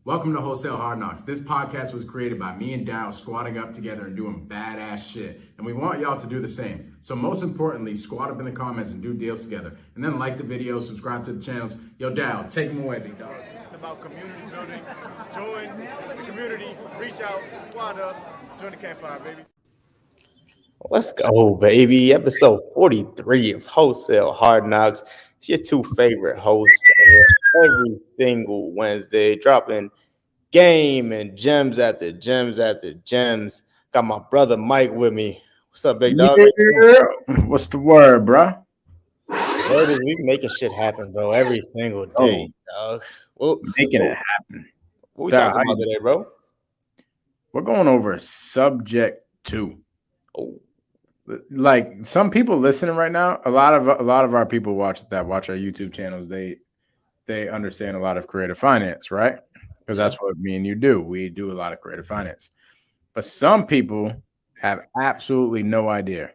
Welcome to Wholesale Hard Knocks. This podcast was created by me and Daryl squatting up together and doing badass shit. And we want y'all to do the same. So most importantly, squat up in the comments and do deals together. And then like the video, subscribe to the channels. Yo, Daryl, take them away, big dog. It's about community building. Join the community, reach out, squat up, join the campfire, baby. Let's go, baby. Episode 43 of Wholesale Hard Knocks. It's your two favorite hosts every single Wednesday, dropping game and gems after gems after gems. Got my brother Mike with me. What's up, big dog? Yeah. What's the word, bro? Word is we making shit happen, bro, every single day, dog. Well, Making it happen. what we talking about today, bro? We're going over subject 2. Oh. Like some people listening right now, a lot of our people watch our YouTube channels. They understand a lot of creative finance, right? Because that's what me and you do. We do a lot of creative finance. But some people have absolutely no idea.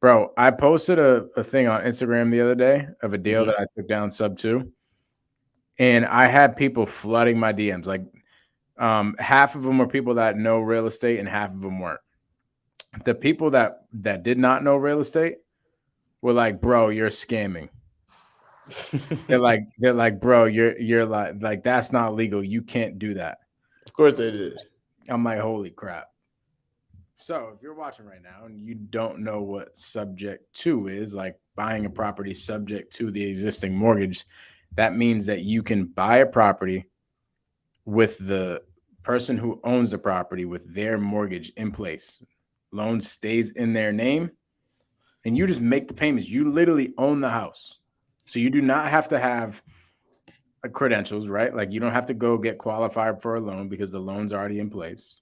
Bro, I posted a thing on Instagram the other day of a deal that I took down sub 2. And I had people flooding my DMs. Like half of them were people that know real estate and half of them weren't. The people that did not know real estate were like, bro, you're scamming. they're like, bro, you're like that's not legal. You can't do that. Of course they did. I'm like, holy crap. So if you're watching right now and you don't know what subject 2 is, like buying a property subject to the existing mortgage, that means that you can buy a property with the person who owns the property with their mortgage in place. Loan stays in their name and you just make the payments. You literally own the house. So you do not have to have credentials, right? Like you don't have to go get qualified for a loan because the loan's already in place.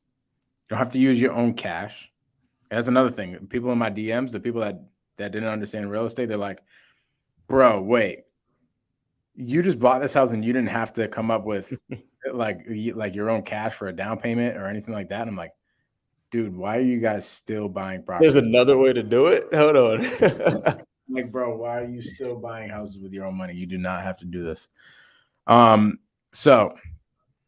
You don't have to use your own cash. That's another thing. People in my DMs, the people that didn't understand real estate, they're like, bro, wait, you just bought this house and you didn't have to come up with like your own cash for a down payment or anything like that. And I'm like, dude, why are you guys still buying property? There's another way to do it. Hold on. Like, bro, why are you still buying houses with your own money? You do not have to do this. So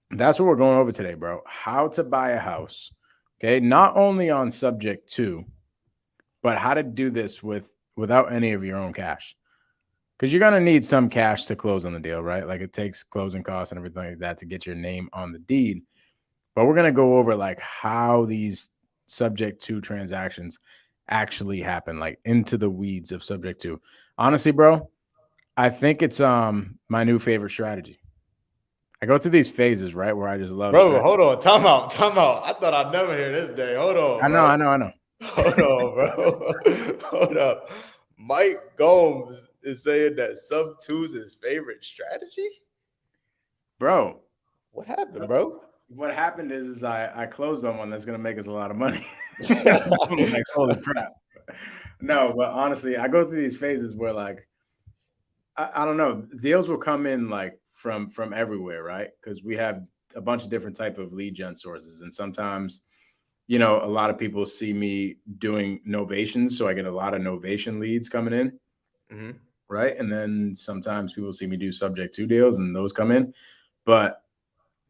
that's what we're going over today, bro. How to buy a house. Okay, not only on subject 2, but how to do this without any of your own cash. Because you're gonna need some cash to close on the deal, right? Like it takes closing costs and everything like that to get your name on the deed. But we're gonna go over like how these subject 2 transactions actually happen, like into the weeds of subject 2. Honestly, bro, I think it's my new favorite strategy. I go through these phases, right, where I just love Bro, hold on. Time out. I thought I'd never hear this day. Hold on. I know. Hold on, bro. Hold up. Mike Gomes is saying that sub 2 is his favorite strategy? Bro. What happened, bro? What happened is I closed on one that's going to make us a lot of money. I'm like, holy crap. No, but honestly, I go through these phases where like, I don't know, deals will come in like from everywhere, right? Because we have a bunch of different type of lead gen sources. And sometimes, you know, a lot of people see me doing novations. So I get a lot of novation leads coming in, right? And then sometimes people see me do subject 2 deals and those come in. But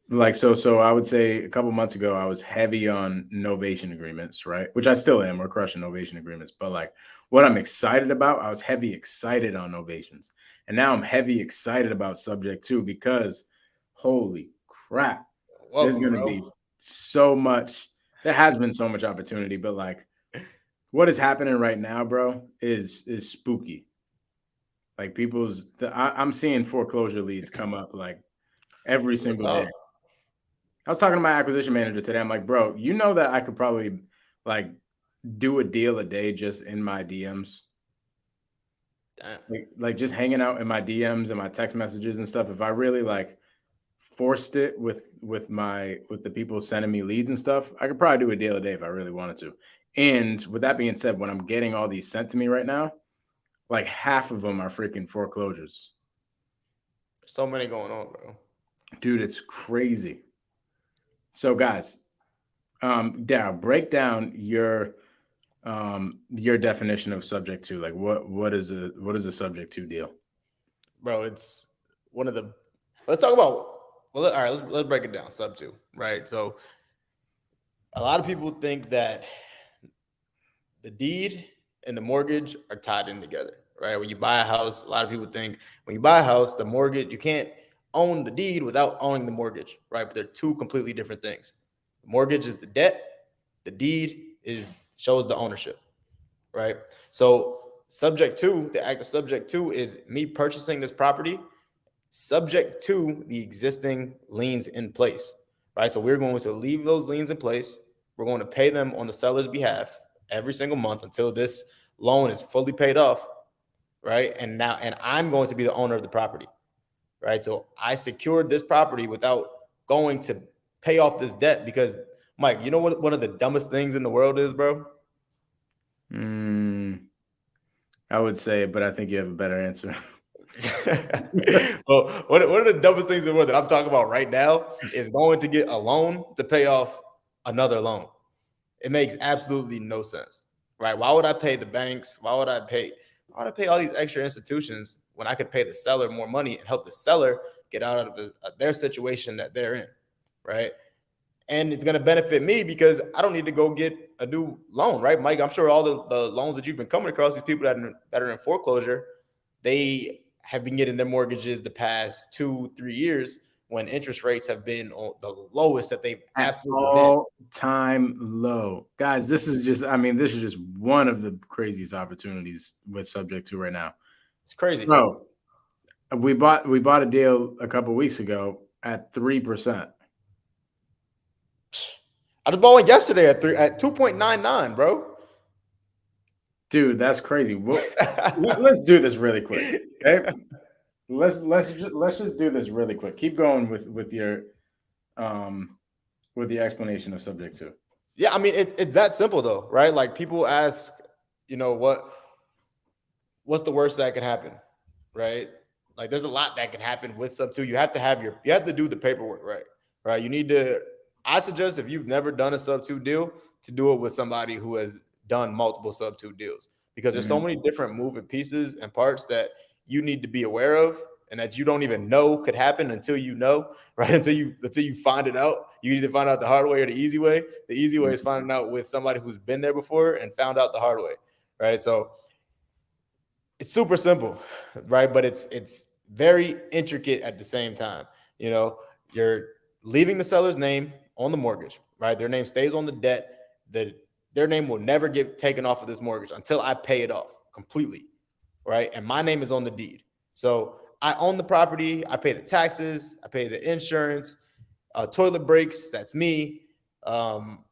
like, so I would say a couple months ago, I was heavy on novation agreements, right? Which I still am. We're crushing novation agreements. But like what I'm excited about, I was heavy excited on novations. And now I'm heavy excited about subject 2 because holy crap, there's going to be so much. There has been so much opportunity, but like what is happening right now, bro, is spooky. Like I'm seeing foreclosure leads come up like every single day. I was talking to my acquisition manager today. I'm like, bro, you know that I could probably like do a deal a day just in my DMs. Like just hanging out in my DMs and my text messages and stuff. If I really like forced it with the people sending me leads and stuff, I could probably do a deal a day if I really wanted to. And with that being said, when I'm getting all these sent to me right now, like half of them are freaking foreclosures. So many going on, bro. Dude, it's crazy. So guys, Daryl, break down your definition of subject 2. Like what is a subject 2 deal? Bro, it's one of the let's talk about Well, all right, let's break it down. Sub two, right? So a lot of people think that the deed and the mortgage are tied in together, right? When you buy a house, a lot of people think when you buy a house, the mortgage, you can't own the deed without owning the mortgage, right? But they're two completely different things. The mortgage is the debt, the deed shows the ownership, right? So subject to, the act of subject to is me purchasing this property subject to the existing liens in place, right? So we're going to leave those liens in place. We're going to pay them on the seller's behalf every single month until this loan is fully paid off, right? And I'm going to be the owner of the property, right? So I secured this property without going to pay off this debt because, Mike, you know what one of the dumbest things in the world is, bro? I would say, but I think you have a better answer. Well, one of the dumbest things in the world that I'm talking about right now is going to get a loan to pay off another loan. It makes absolutely no sense, right? Why would I pay the banks? Why would I pay all these extra institutions when I could pay the seller more money and help the seller get out of their situation that they're in, right? And it's going to benefit me because I don't need to go get a new loan, right, Mike? I'm sure all the loans that you've been coming across, these people that are in foreclosure, they have been getting their mortgages the past 2-3 years when interest rates have been on the lowest that they've absolutely been. All-time low. Guys, this is just one of the craziest opportunities with subject to right now. It's crazy. Bro, we bought a deal a couple weeks ago at 3%. I just bought one yesterday at 2.99, bro. Dude, that's crazy. Let's do this really quick. Okay? Let's just do this really quick. Keep going with your explanation of subject to. Yeah, I mean it's that simple though, right? Like people ask, you know, what's the worst that can happen, right? Like there's a lot that can happen with sub two. You have to do the paperwork right? You need to. I suggest if you've never done a sub two deal to do it with somebody who has done multiple sub two deals because there's so many different moving pieces and parts that you need to be aware of and that you don't even know could happen until you know, right? Until you find it out. You either find out the hard way or the easy way. The easy way is finding out with somebody who's been there before and found out the hard way, right? So it's super simple, right? But it's very intricate at the same time. You know, you're leaving the seller's name on the mortgage, right? Their name stays on the debt. Their name will never get taken off of this mortgage until I pay it off completely, right? And my name is on the deed. So I own the property. I pay the taxes. I pay the insurance. Toilet breaks, that's me. Rock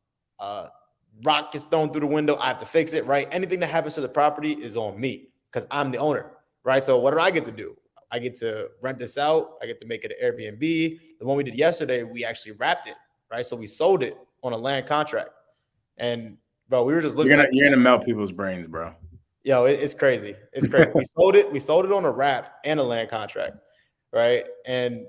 gets thrown through the window. I have to fix it, right? Anything that happens to the property is on me because I'm the owner, right? So what do I get to do? I get to rent this out. I get to make it an Airbnb. The one we did yesterday, we actually wrapped it, right? So we sold it on a land contract. And bro, we were just looking you're gonna melt people's brains, bro. Yo, it's crazy. It's crazy. We sold it on a wrap and a land contract, right? And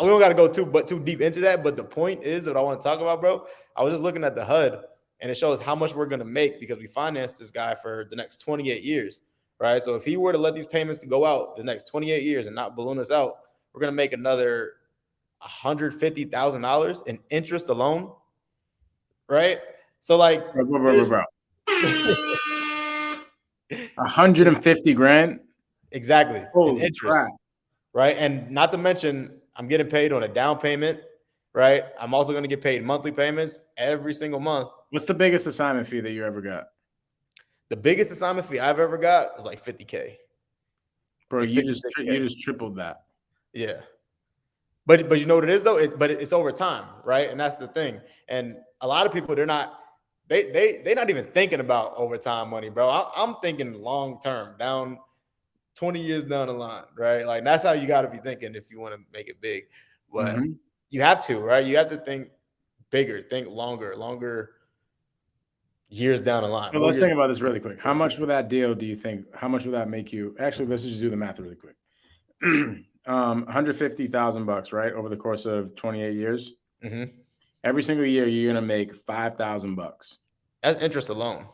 we don't got to go too deep into that. But the point is that I want to talk about, bro. I was just looking at the HUD, and it shows how much we're gonna make because we financed this guy for the next 28 years, right? So if he were to let these payments go out the next 28 years and not balloon us out, we're gonna make another $150,000 in interest alone, right? So like, bro. 150 grand. Exactly. Holy interest, crap. right? And not to mention, I'm getting paid on a down payment, right? I'm also going to get paid monthly payments every single month. What's the biggest assignment fee that you ever got? The biggest assignment fee I've ever got was like $50K. Bro, like you just tripled that. Yeah. But you know what it is though? It's over time, right? And that's the thing. And a lot of people, they're not even thinking about overtime money, bro. I'm thinking long term, down 20 years down the line, right? Like that's how you got to be thinking if you want to make it big. But you have to, right? You have to think bigger, think longer years down the line. So let's think about this really quick. How much would that deal do you think? How much would that make you? Actually, let's just do the math really quick. $150,000, right? Over the course of 28 years. Every single year, you're gonna make $5,000. That's interest alone.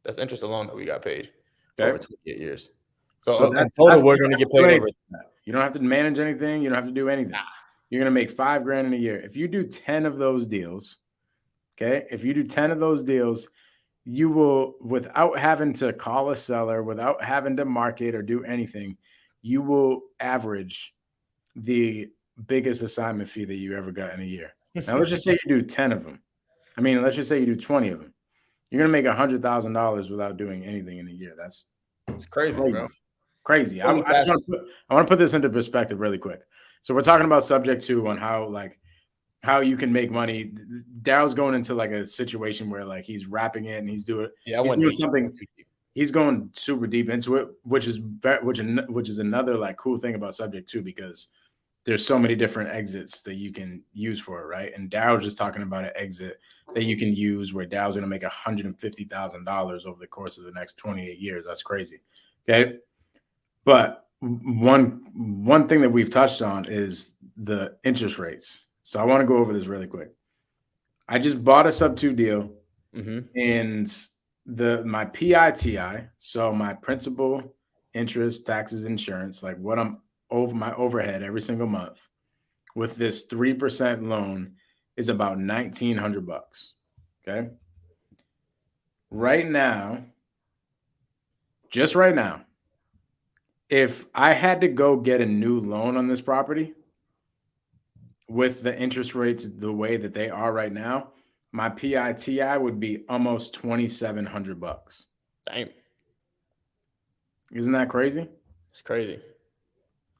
That's interest alone that we got paid over 28 years. So that's total, we're gonna get paid over. You don't have to manage anything. You don't have to do anything. you're going to make $5,000 in a year. If you do 10 of those deals, okay, if you do 10 of those deals, you will, without having to call a seller, without having to market or do anything, you will average the biggest assignment fee that you ever got in a year. Now, let's just say you do 10 of them. I mean, let's just say you do 20 of them. You're going to make $100,000 without doing anything in a year. That's crazy, bro. Crazy. I want to put this into perspective really quick. So we're talking about subject to on how you can make money. Daryl's going into like a situation where like he's wrapping it and he's doing something. He's going super deep into it, which is another like cool thing about subject to, because there's so many different exits that you can use for it, right? And Daryl's just talking about an exit that you can use where Daryl's going to make $150,000 over the course of the next 28 years. That's crazy. Okay. But one thing that we've touched on is the interest rates. So I want to go over this really quick. I just bought a sub 2 deal, and my PITI, so my principal, interest, taxes, insurance, like what I'm over my overhead every single month with this 3% loan is about $1,900. Okay. Right now, just right now, if I had to go get a new loan on this property with the interest rates the way that they are right now, my PITI would be almost $2,700. Damn. Isn't that crazy? It's crazy.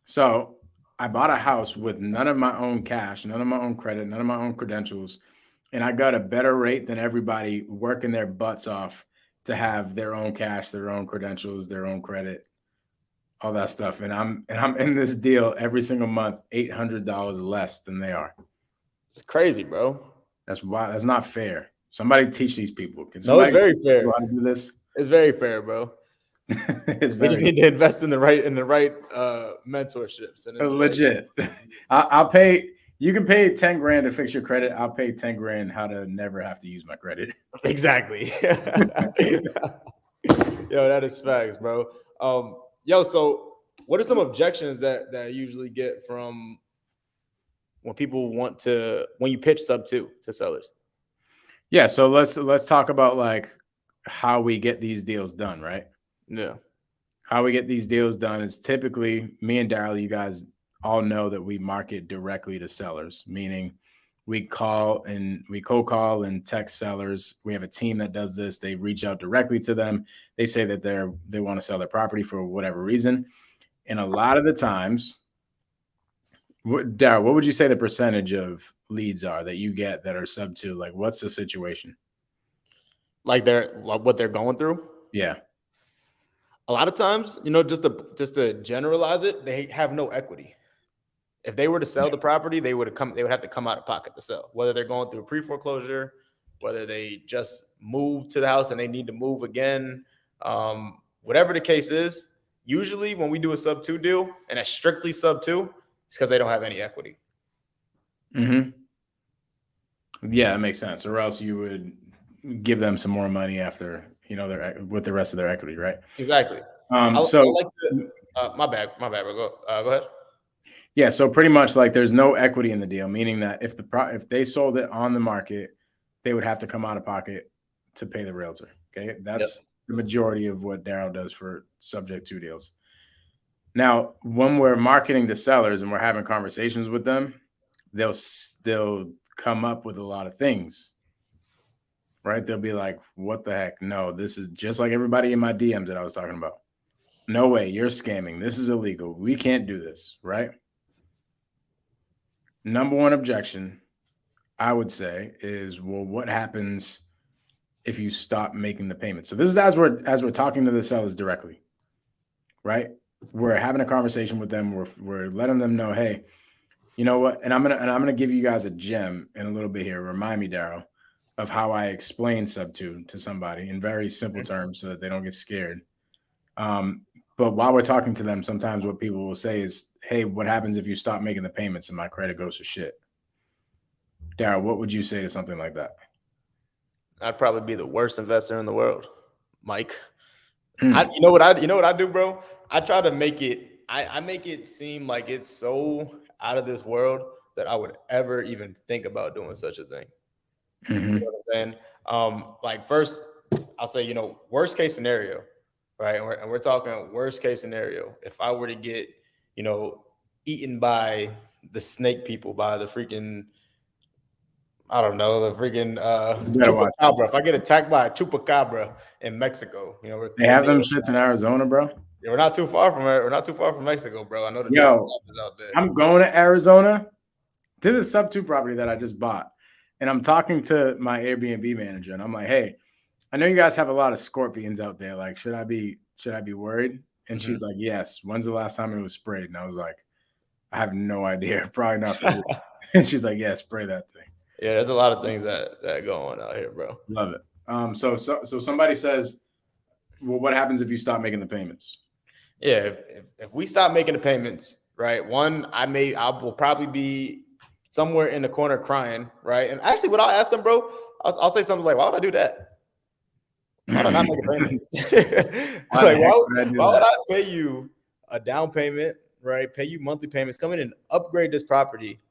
So I bought a house with none of my own cash, none of my own credit, none of my own credentials, and I got a better rate than everybody working their butts off to have their own cash, their own credentials, their own credit, all that stuff. And I'm in this deal every single month, $800 less than they are. It's crazy, bro. That's why that's not fair. Somebody teach these people. It's very fair. How to do this? It's very fair, bro. We just need to invest in the right mentorships. And legit. I'll pay. You can pay $10,000 to fix your credit. I'll pay $10,000 how to never have to use my credit. Exactly. Yo, that is facts, bro. So what are some objections that I usually get from when people when you pitch sub 2 to sellers? Yeah, so let's talk about like how we get these deals done, right? Yeah. How we get these deals done is typically me and Daryl, you guys all know that we market directly to sellers, meaning we cold call and text sellers. We have a team that does this. They reach out directly to them. They say that they want to sell their property for whatever reason. And a lot of the times, Daryl, what would you say the percentage of leads are that you get that are sub 2? Like, what's the situation? Like what they're going through? Yeah. A lot of times, just to generalize it, they have no equity. If they were to sell the property, they would have to come out of pocket to sell, whether they're going through a pre-foreclosure, whether they just moved to the house and they need to move again, whatever the case is. Usually when we do a sub 2 deal, and it's strictly sub 2, it's because they don't have any equity. Yeah, that makes sense. Or else you would give them some more money after, with the rest of their equity, right? Exactly. My bad, bro. Go ahead. Yeah, so pretty much like there's no equity in the deal, meaning that if they sold it on the market, they would have to come out of pocket to pay the realtor. Okay, that's the majority of what Daryl does for subject 2 deals. Now, when we're marketing to sellers and we're having conversations with them, they'll come up with a lot of things, right? They'll be like, what the heck? No, this is just like everybody in my DMs that I was talking about. No way, you're scamming. This is illegal. We can't do this, right? Number one objection, I would say, is, well, what happens if you stop making the payment? So this is as we're talking to the sellers directly, right? We're having a conversation with them. We're letting them know, hey, you know what? And I'm gonna give you guys a gem in a little bit here. Remind me, Daryl, of how I explain sub 2 to somebody in very simple terms so that they don't get scared. But while we're talking to them, sometimes what people will say is, hey, what happens if you stop making the payments and my credit goes to shit? Daryl, what would you say to something like that? I'd probably be the worst investor in the world, Mike. You know what I do, bro? I try to make it. I make it seem like it's so out of this world that I would ever even think about doing such a thing. Mhm. You know what I'm saying? Like first, I'll say, you know, worst case scenario, right? And we're talking worst case scenario. If I were to get, you know, eaten by the snake people, by the freaking, I don't know, the freaking You better watch out. chupacabra. If I get attacked by a chupacabra in Mexico, you know, They have them shits in Arizona, bro. we're not too far from it. We're not too far from Mexico, bro. I know the Yo, chupacabras out there. I'm going to Arizona to the sub-2 property that I just bought. And I'm talking to my Airbnb manager, and I'm like, hey, I know you guys have a lot of scorpions out there. Like, should I be worried? And she's like, yes. When's the last time it was sprayed? And I was like, I have no idea. Probably not for you. And she's like, yeah, spray that thing. Yeah, there's a lot of things that go on out here, bro. Love it. So somebody says, well, what happens if you stop making the payments? Yeah, if we stop making the payments, right? One, I will probably be somewhere in the corner crying, right? And actually, what I'll ask them, bro, I'll say something like, "Why would I do that? Why would I not make a payment? Like, why would I pay you a down payment, right? Pay you monthly payments, come in and upgrade this property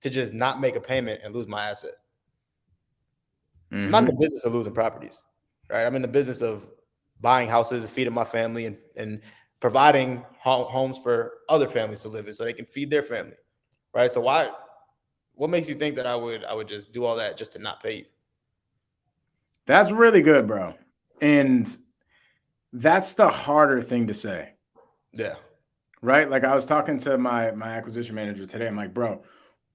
to just not make a payment and lose my asset? I'm not in the business of losing properties, right? I'm in the business of buying houses, feeding my family, and providing homes for other families to live in so they can feed their family, right? So what makes you think that I would just do all that just to not pay you? That's really good, bro. And that's the harder thing to say. Yeah. Right? Like I was talking to my acquisition manager today. I'm like, bro,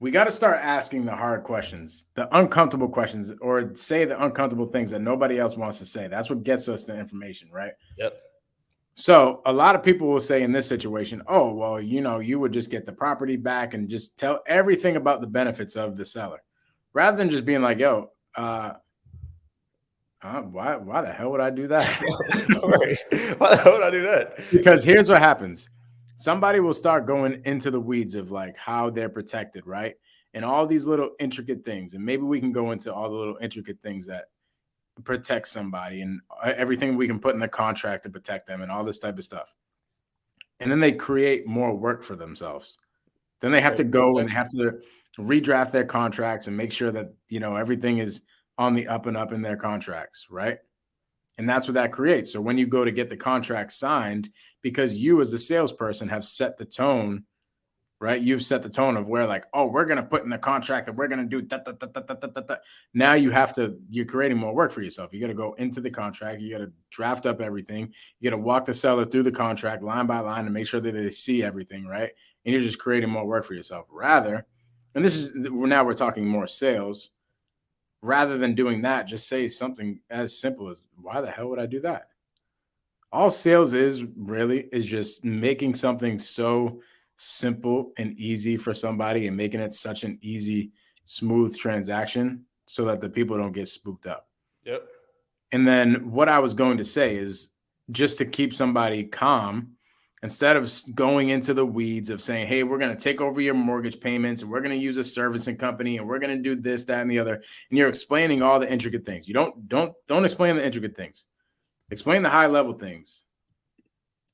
we got to start asking the hard questions, the uncomfortable questions, or say the uncomfortable things that nobody else wants to say. That's what gets us the information, right? Yep. So a lot of people will say in this situation, oh, well, you know, you would just get the property back and just tell everything about the benefits of the seller rather than just being like, yo, why the hell would I do that? Right. Why the hell would I do that? Because here's what happens. Somebody will start going into the weeds of like how they're protected, right? And all these little intricate things. And maybe we can go into all the little intricate things that protect somebody and everything we can put in the contract to protect them and all this type of stuff. And then they create more work for themselves. Then they have to go and they have to redraft their contracts and make sure that, you know, everything is on the up and up in their contracts, right? And that's what that creates. So when you go to get the contract signed, because you as the salesperson have set the tone, right? You've set the tone of where like, oh, we're going to put in the contract that we're going to do that. Now you're creating more work for yourself. You got to go into the contract. You got to draft up everything. You got to walk the seller through the contract line by line to make sure that they see everything, right? And you're just creating more work for yourself rather. And now we're talking more sales. Rather than doing that, just say something as simple as, why the hell would I do that? All sales is just making something so simple and easy for somebody and making it such an easy, smooth transaction so that the people don't get spooked up. Yep. And then what I was going to say is just to keep somebody calm, instead of going into the weeds of saying, hey, we're going to take over your mortgage payments and we're going to use a servicing company and we're going to do this, that, and the other. And you're explaining all the intricate things. You don't explain the intricate things. Explain the high level things.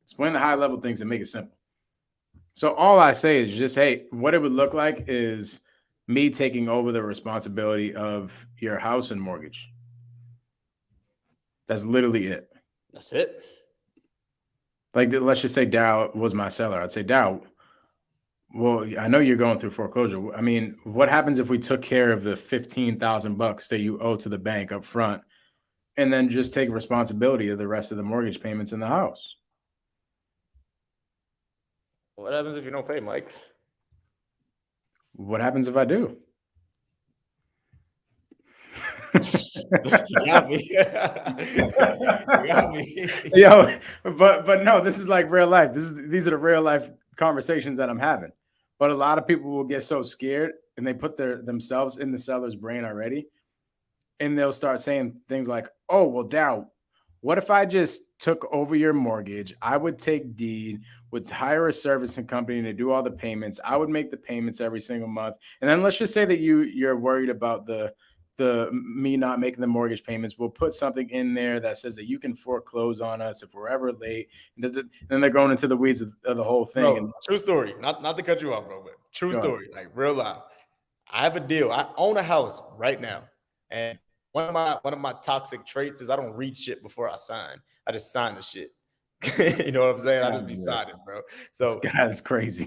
Explain the high level things and make it simple. So all I say is just, hey, what it would look like is me taking over the responsibility of your house and mortgage. That's literally it. That's it. Like, let's just say Dow was my seller. I'd say, Dow, well, I know you're going through foreclosure. I mean, what happens if we took care of the $15,000 that you owe to the bank up front and then just take responsibility of the rest of the mortgage payments in the house? What happens if you don't pay, Mike? What happens if I do? You got me. You got me. Yo, but no, this is like real life. These are the real life conversations that I'm having. But a lot of people will get so scared and they put themselves in the seller's brain already. And they'll start saying things like, oh, well, Dow, what if I just took over your mortgage? I would take deed, would hire a servicing company to do all the payments. I would make the payments every single month. And then let's just say that you're worried about the me not making the mortgage payments. We'll put something in there that says that you can foreclose on us if we're ever late. And then they're going into the weeds of the whole thing. Bro, true story. Not to cut you off, bro, but true story. Like real life. I have a deal. I own a house right now, and one of my toxic traits is I don't read shit before I sign. I just sign the shit. You know what I'm saying? I just be signing, bro. So this guy's crazy.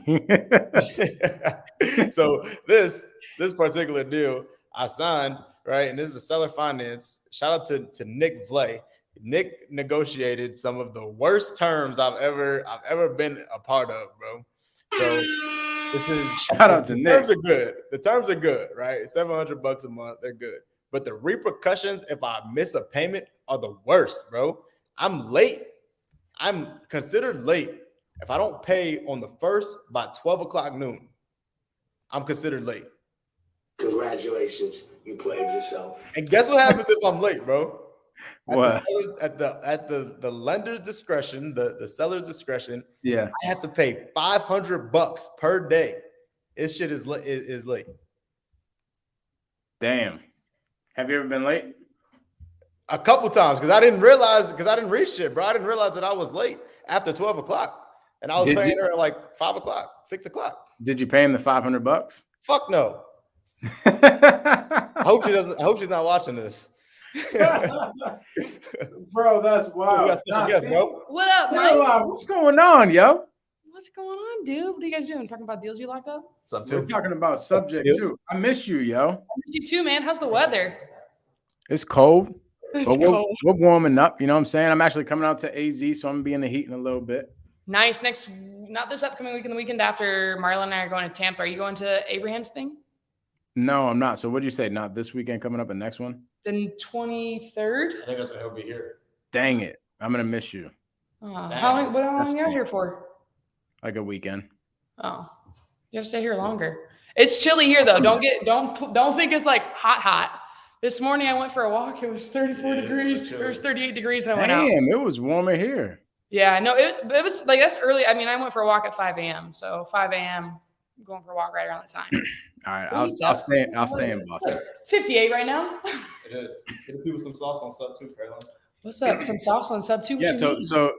so this particular deal I signed, right? And this is a seller finance. Shout out to Nick Vlay. Nick negotiated some of the worst terms I've ever been a part of, bro. So this is shout out to Nick. The terms are good. The terms are good, right? $700 a month, they're good. But the repercussions if I miss a payment are the worst, bro. I'm late. I'm considered late. If I don't pay on the first by 12 o'clock noon, I'm considered late. Congratulations, you played yourself. And guess what happens if I'm late, bro? What? At the lender's discretion, the seller's discretion, yeah, I have to pay $500 per day. This shit is late. Damn. Have you ever been late? A couple times because I didn't read shit, bro. I didn't realize that I was late after 12 o'clock. And I was paying her at like 5 o'clock, 6 o'clock. Did you pay him the $500? Fuck no. I hope she's not watching this. Bro, that's wild. Bro. What up, Mike? What's going on, yo? What's going on, dude? What are you guys doing? Talking about deals you locked up? What's up, We're too? talking about subject too. I miss you, yo. I miss you too, man. How's the weather? It's cold. It's But cold. we're warming up. You know what I'm saying? I'm actually coming out to AZ, so I'm gonna be in the heat in a little bit. Nice. Not this upcoming weekend, the weekend after, Marlon and I are going to Tampa. Are you going to Abraham's thing? No, I'm not. So what'd you say? Not this weekend coming up, the next one? The 23rd? I think that's when he'll be here. Dang it. I'm gonna miss you. How long are you out here for? Like a weekend. Oh, you have to stay here longer. It's chilly here though. Don't think it's like hot. This morning I went for a walk. It was 34 degrees. It was 38 degrees, and I went out. Damn, it was warmer here. Yeah, no, it was like that's early. I mean, I went for a walk at 5 a.m. So 5 a.m. going for a walk right around the time. All right, I'll stay in Boston. 58 right now. It is. Give people some sauce on sub too, Caroline. What's up? Some sauce on sub 2? Yeah, so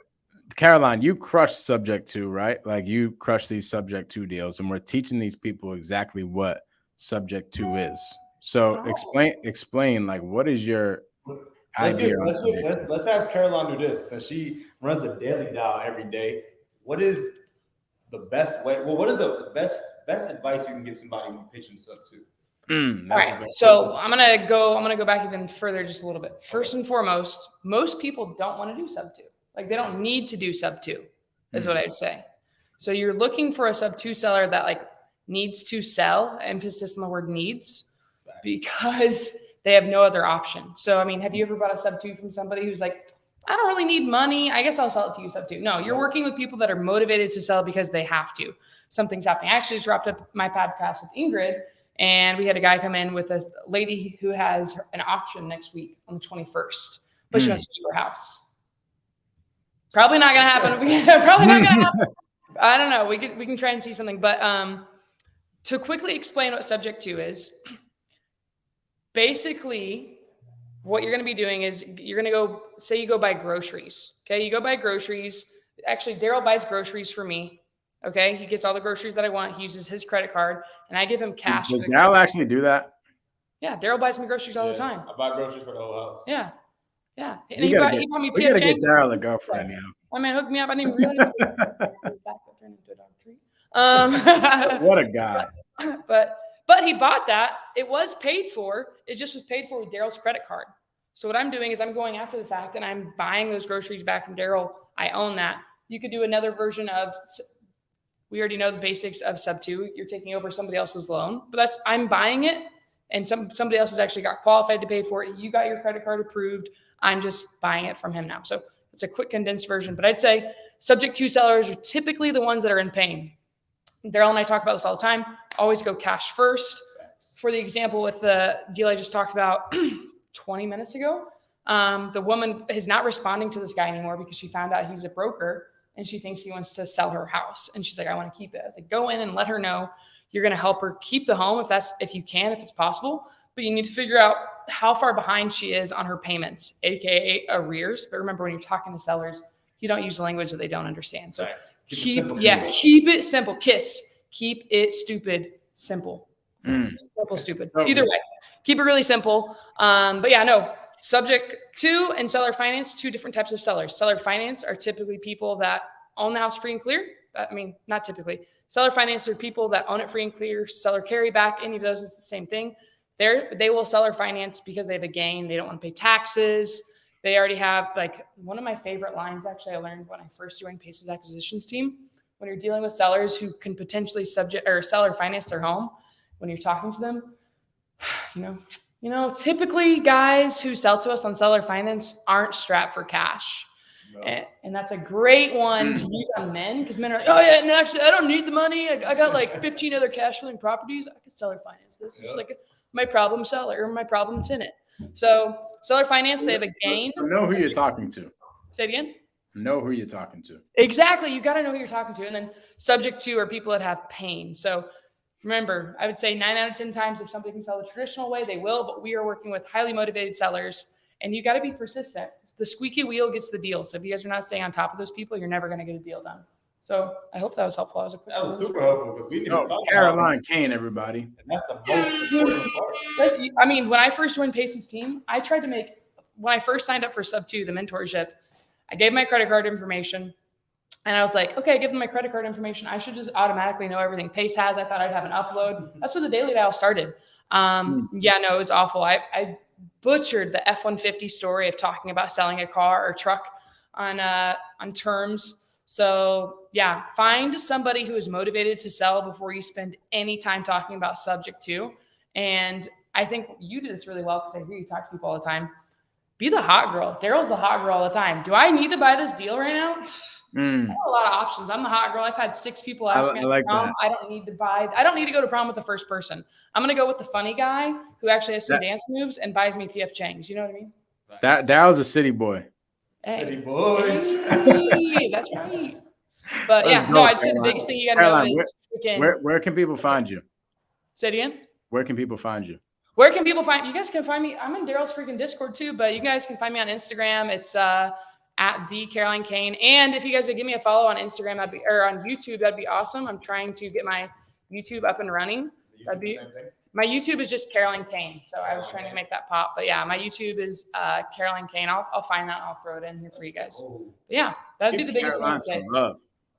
Caroline, you crush subject to, right? Like you crush these subject to deals, and we're teaching these people exactly what subject to is. So explain like what is your idea? Let's have Caroline do this since she runs a daily dial every day. What is the best way? Well, what is the best advice you can give somebody when pitching sub to? All right, so I'm gonna go back even further just a little bit. First and foremost, most people don't want to do sub 2. Like they don't need to do sub 2, is what I'd say. So you're looking for a sub 2 seller that like needs to sell, emphasis on the word needs, because they have no other option. So I mean, have you ever bought a sub 2 from somebody who's like, I don't really need money, I guess I'll sell it to you sub 2? No, you're working with people that are motivated to sell because they have to. Something's happening. I actually just wrapped up my podcast with Ingrid, and we had a guy come in with a lady who has an auction next week on the 21st, but she wants to keep her house. Probably not going to happen. Probably not going to happen. I don't know. We can try and see something. But to quickly explain what subject to is, basically what you're going to be doing is you're going to go, say you go buy groceries. Okay. You go buy groceries. Actually, Daryl buys groceries for me. Okay. He gets all the groceries that I want. He uses his credit card and I give him cash. Does Daryl actually do that? Yeah. Daryl buys me groceries all the time. I buy groceries for the whole house. Yeah. Yeah. And he brought me PF get Chang's. Daryl a girlfriend, you know. I mean, hook me up. I didn't even realize. What a guy. But he bought that. It was paid for. It just was paid for with Daryl's credit card. So what I'm doing is I'm going after the fact and I'm buying those groceries back from Daryl. I own that. You could do another version of, we already know the basics of sub 2. You're taking over somebody else's loan, but I'm buying it and somebody else has actually got qualified to pay for it. You got your credit card approved. I'm just buying it from him now. So it's a quick condensed version, but I'd say subject to sellers are typically the ones that are in pain. Daryl and I talk about this all the time. Always go cash first. For the example with the deal I just talked about 20 minutes ago, the woman is not responding to this guy anymore because she found out he's a broker and she thinks he wants to sell her house. And she's like, I want to keep it. I was like, go in and let her know you're going to help her keep the home if it's possible. But you need to figure out how far behind she is on her payments, aka arrears. But remember, when you're talking to sellers, you don't use language that they don't understand. So keep it simple. KISS. Keep it stupid simple. Simple, stupid. Okay. Either way, keep it really simple. But yeah, no. Subject to and seller finance, two different types of sellers. Seller finance are typically people that own the house free and clear. I mean, not typically. Seller finance are people that own it free and clear. Seller carryback, any of those is the same thing. They will seller finance because they have a gain. They don't want to pay taxes. They already have, like, one of my favorite lines, actually, I learned when I first joined Pace's acquisitions team. When you're dealing with sellers who can potentially subject or seller finance their home, when you're talking to them, typically guys who sell to us on seller finance aren't strapped for cash. No. And that's a great one to use on men, because men are like, oh yeah, and actually I don't need the money. I got like 15 other cash flowing properties. I could seller finance this. It's like my problem seller or my problem tenant. So seller finance, they have a gain. So know who you're talking to. Say it again. Know who you're talking to. Exactly. You got to know who you're talking to. And then subject to are people that have pain. So remember, I would say 9 out of 10 times if somebody can sell the traditional way, they will, but we are working with highly motivated sellers, and you got to be persistent. The squeaky wheel gets the deal. So if you guys are not staying on top of those people, you're never going to get a deal done. So I hope that was helpful. That was super helpful, because we need to talk Caroline Kane, everybody. And that's the most important part. I mean, when I first joined Pace's team, I tried to make, when I first signed up for Sub 2, the mentorship, I gave my credit card information. And I was like, okay, give them my credit card information. I should just automatically know everything Pace has. I thought I'd have an upload. That's where the Daily Dial started. Yeah, no, it was awful. I butchered the F-150 story of talking about selling a car or truck on terms. So yeah, find somebody who is motivated to sell before you spend any time talking about subject to. And I think you do this really well, because I hear you talk to people all the time. Be the hot girl. Daryl's the hot girl all the time. Do I need to buy this deal right now? I have a lot of options. I'm the hot girl. I've had 6 people ask me to prom. I don't need to go to prom with the first person. I'm going to go with the funny guy who actually has some dance moves and buys me PF Chang's. You know what I mean? That was a city boy. Hey. City boys. Hey, that's right. But yeah, no, I'd say the biggest thing you got to know is freaking. Where can people find you? Say it again. Where can people find you? Where can people find you? Guys can find me. I'm in Daryl's freaking Discord too, but you guys can find me on Instagram. It's at the Caroline Kane. And if you guys would give me a follow on Instagram, or on YouTube, that'd be awesome. I'm trying to get my YouTube up and running. My YouTube is just Caroline Kane. So I was trying to make that pop. But yeah, my YouTube is Caroline Kane. I'll find that and I'll throw it in here for you guys. But yeah, that'd be the biggest thing.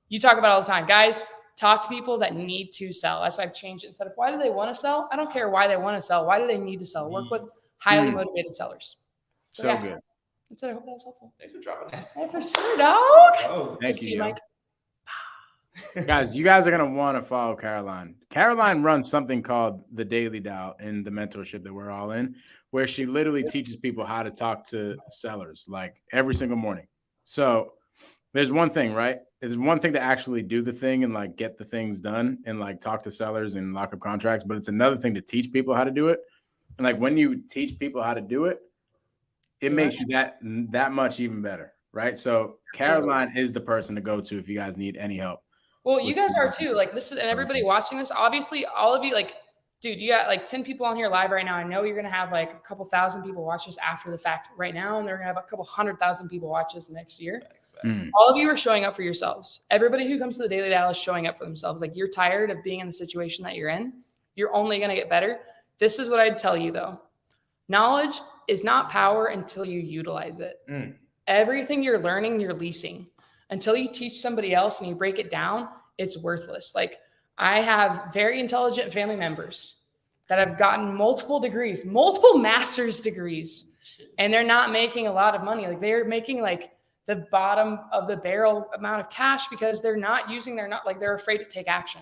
You talk about all the time. Guys, talk to people that need to sell. That's why I've changed it. Instead of why do they want to sell? I don't care why they want to sell. Why do they need to sell? Work with highly motivated sellers. So yeah. Good. That's it. I hope that was helpful. Thanks for dropping this. Yeah, for sure, dog. Oh, thank you, Mike. Guys, you guys are going to want to follow Caroline. Caroline runs something called the Daily Dial in the mentorship that we're all in, where she literally teaches people how to talk to sellers, like every single morning. So there's one thing, right? There's one thing to actually do the thing and like get the things done and like talk to sellers and lock up contracts. But it's another thing to teach people how to do it. And like when you teach people how to do it, it makes you that much even better, right? So Caroline is the person to go to if you guys need any help. Well, you guys are too. Like this is, and everybody watching this, obviously all of you, like, dude, you got like 10 people on here live right now. I know you're going to have like a couple thousand people watch this after the fact right now. And they're going to have a couple 100,000 people watch this next year. All of you are showing up for yourselves. Everybody who comes to the Daily Dial is showing up for themselves. Like you're tired of being in the situation that you're in. You're only going to get better. This is what I'd tell you though. Knowledge is not power until you utilize it. Everything you're learning, you're leasing. Until you teach somebody else and you break it down, it's worthless. Like I have very intelligent family members that have gotten multiple degrees, multiple master's degrees, and they're not making a lot of money. Like they're making like the bottom of the barrel amount of cash because they're afraid to take action.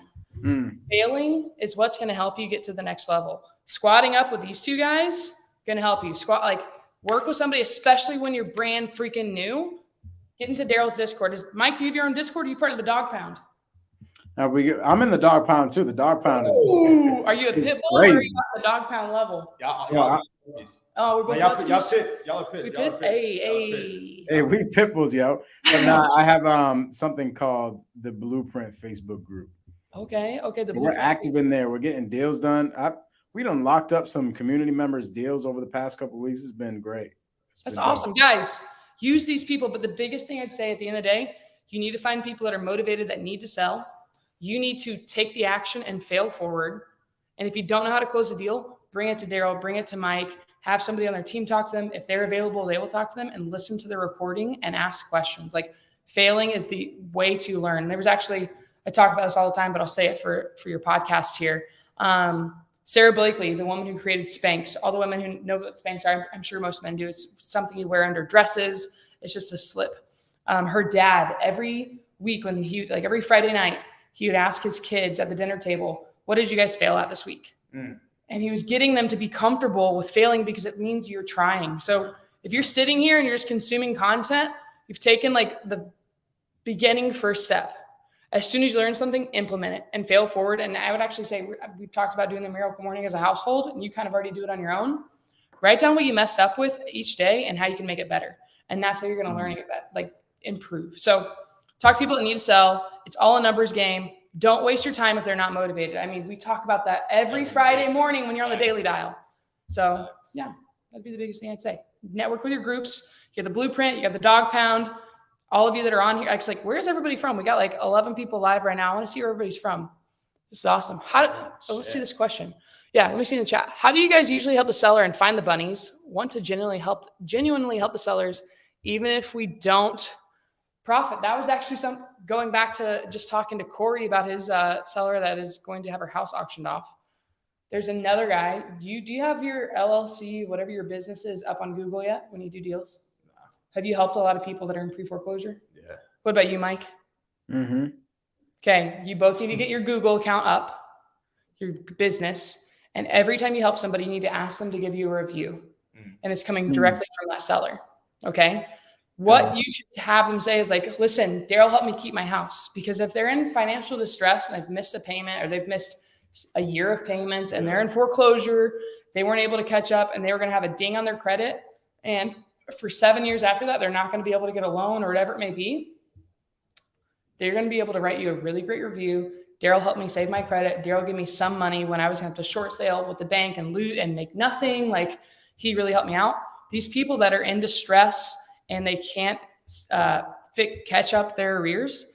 Failing is what's going to help you get to the next level. Squatting up with these two guys going to help you. Work with somebody, especially when you're brand freaking new. Get into Daryl's Discord. Mike, do you have your own Discord? Or are you part of the Dog Pound? I'm in the Dog Pound too. The Dog Pound is. Ooh, are you a pit bull or are you at the Dog Pound level? We're both y'all pits. Y'all are pits. Hey, we pit bulls, yo. But now I have something called the Blueprint Facebook group. Okay. We're active in there. We're getting deals done. We done locked up some community members' deals over the past couple of weeks. It's been great. That's awesome, guys. Use these people. But the biggest thing I'd say at the end of the day, you need to find people that are motivated, that need to sell. You need to take the action and fail forward. And if you don't know how to close a deal, bring it to Daryl, bring it to Mike, have somebody on their team talk to them. If they're available, they will talk to them and listen to the recording and ask questions. Like, failing is the way to learn. There was actually, I talk about this all the time, but I'll say it for your podcast here. Sarah Blakely, the woman who created Spanx, all the women who know what Spanx are, I'm sure most men do. It's something you wear under dresses. It's just a slip. Her dad, every week every Friday night, he would ask his kids at the dinner table, what did you guys fail at this week? And he was getting them to be comfortable with failing because it means you're trying. So if you're sitting here and you're just consuming content, you've taken like the beginning first step. As soon as you learn something, implement it and fail forward. And I would actually say we've talked about doing the miracle morning as a household, and you kind of already do it on your own. Write down what you messed up with each day and how you can make it better. And that's how you're going to learn it, like improve. So talk to people that need to sell. It's all a numbers game. Don't waste your time if they're not motivated. I mean, we talk about that every Friday morning when you're on the daily dial. So yeah, that'd be the biggest thing I'd say. Network with your groups. You got the blueprint, you got the dog pound. All of you that are on here, actually, like, where's everybody from? We got like 11 people live right now. I want to see where everybody's from. This is awesome. Let's see this question. Yeah, let me see in the chat. How do you guys usually help the seller and find the bunnies? Want to genuinely help the sellers, even if we don't profit. That was actually going back to just talking to Corey about his seller that is going to have her house auctioned off. There's another guy. Do you have your LLC, whatever your business is, up on Google yet when you do deals? No. Have you helped a lot of people that are in pre-foreclosure? Yeah. What about you, Mike? Mm-hmm. Okay. You both need to get your Google account up, your business. And every time you help somebody, you need to ask them to give you a review. And it's coming directly from that seller. Okay. What you should have them say is like, listen, Daryl helped me keep my house. Because if they're in financial distress and they've missed a payment or they've missed a year of payments and they're in foreclosure, they weren't able to catch up and they were going to have a ding on their credit. And for 7 years after that, they're not going to be able to get a loan or whatever it may be. They're going to be able to write you a really great review. Daryl helped me save my credit. Daryl gave me some money when I was going to have to short sale with the bank and loot and make nothing. Like, he really helped me out. These people that are in distress and they can't catch up their arrears,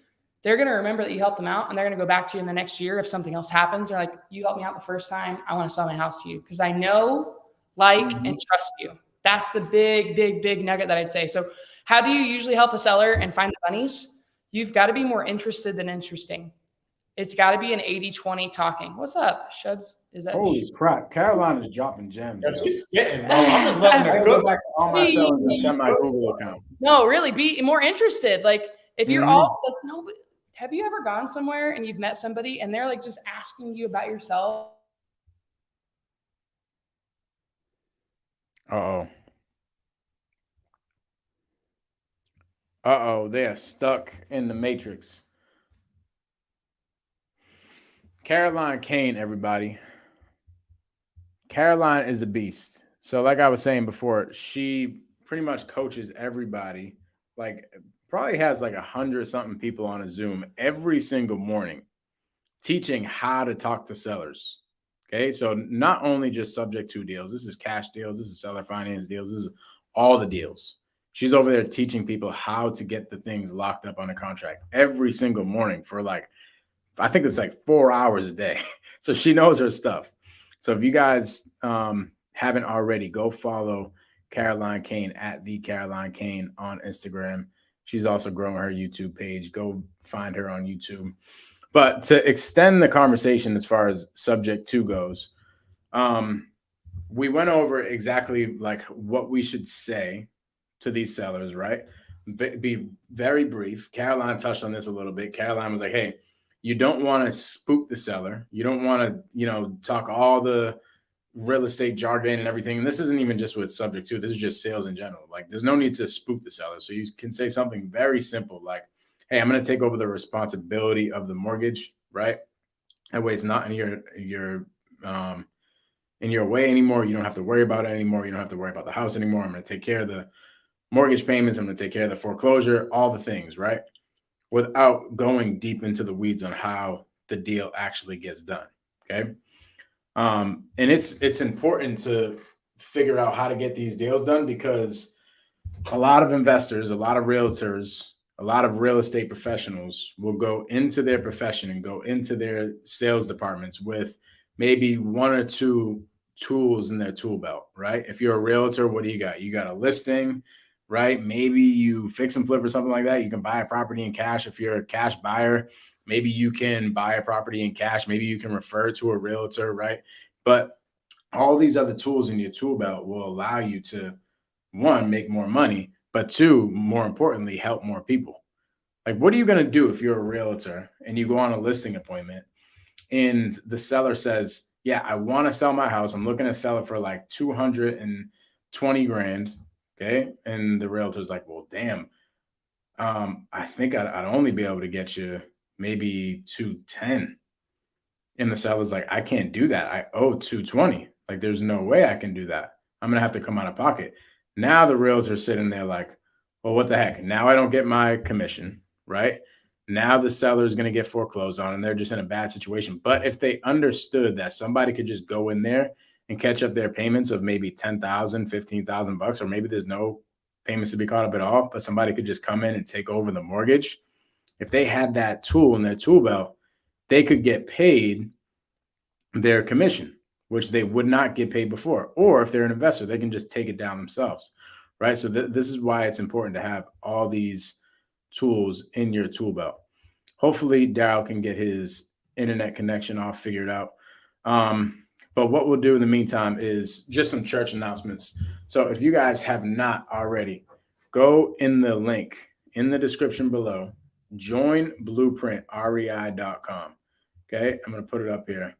they're going to remember that you helped them out, and they're going to go back to you in the next year if something else happens. They're like, you helped me out the first time. I want to sell my house to you because I know, and trust you. That's the big, big, big nugget that I'd say. So how do you usually help a seller and find the bunnies? You've got to be more interested than interesting. It's got to be an 80-20 talking. What's up, Shubs? Is that holy crap? Carolina's dropping gems. Yeah, she's spitting, bro. I'm just letting her go cook. back to all my sellers and send my Google account. No, really, be more interested. Like, if you're all like, no, but have you ever gone somewhere and you've met somebody and they're like just asking you about yourself? They are stuck in the matrix. Caroline Kane, everybody. Caroline is a beast. So like I was saying before, she pretty much coaches everybody. Like, probably has like 100-something people on a Zoom every single morning teaching how to talk to sellers. Okay. So not only just subject to deals, this is cash deals, this is seller finance deals, this is all the deals. She's over there teaching people how to get the things locked up on a contract every single morning for like, I think it's like 4 hours a day. So she knows her stuff. So if you guys haven't already, go follow Caroline Kane at the Caroline Kane on Instagram. She's also growing her YouTube page. Go find her on YouTube. But to extend the conversation as far as subject to goes, we went over exactly like what we should say to these sellers, right? Be very brief. Caroline touched on this a little bit. Caroline was like, hey, you don't want to spook the seller. You don't want to, talk all the real estate jargon and everything. And this isn't even just with subject to, this is just sales in general. Like, there's no need to spook the seller. So you can say something very simple like, hey, I'm going to take over the responsibility of the mortgage, right? That way it's not in your way anymore. You don't have to worry about it anymore. You don't have to worry about the house anymore. I'm going to take care of the mortgage payments. I'm going to take care of the foreclosure, all the things, right? Without going deep into the weeds on how the deal actually gets done. Okay. And it's important to figure out how to get these deals done, because a lot of investors, a lot of realtors, a lot of real estate professionals will go into their profession and go into their sales departments with maybe 1 or 2 tools in their tool belt, right? If you're a realtor, what do you got? You got a listing, right? Maybe you fix and flip or something like that. You can buy a property in cash if you're a cash buyer. Maybe you can buy a property in cash. Maybe you can refer to a realtor, right? But all these other tools in your tool belt will allow you to, 1, make more money, but 2, more importantly, help more people. Like, what are you going to do if you're a realtor and you go on a listing appointment and the seller says, yeah, I want to sell my house. I'm looking to sell it for like 220 grand. Okay. And the realtor's like, well, damn, I think I'd only be able to get you maybe 210. And the seller's like, I can't do that. I owe 220. Like, there's no way I can do that. I'm going to have to come out of pocket. Now the realtor's sitting there like, well, what the heck? Now I don't get my commission, right? Now the seller is going to get foreclosed on and they're just in a bad situation. But if they understood that somebody could just go in there and catch up their payments of maybe 10,000, 15,000 bucks, or maybe there's no payments to be caught up at all, but somebody could just come in and take over the mortgage. If they had that tool in their tool belt, they could get paid their commission, which they would not get paid before. Or if they're an investor, they can just take it down themselves, right? So this is why it's important to have all these tools in your tool belt. Hopefully Daryl can get his internet connection all figured out. But what we'll do in the meantime is just some church announcements. So if you guys have not already, go in the link in the description below, joinblueprintrei.com. Okay, I'm going to put it up here.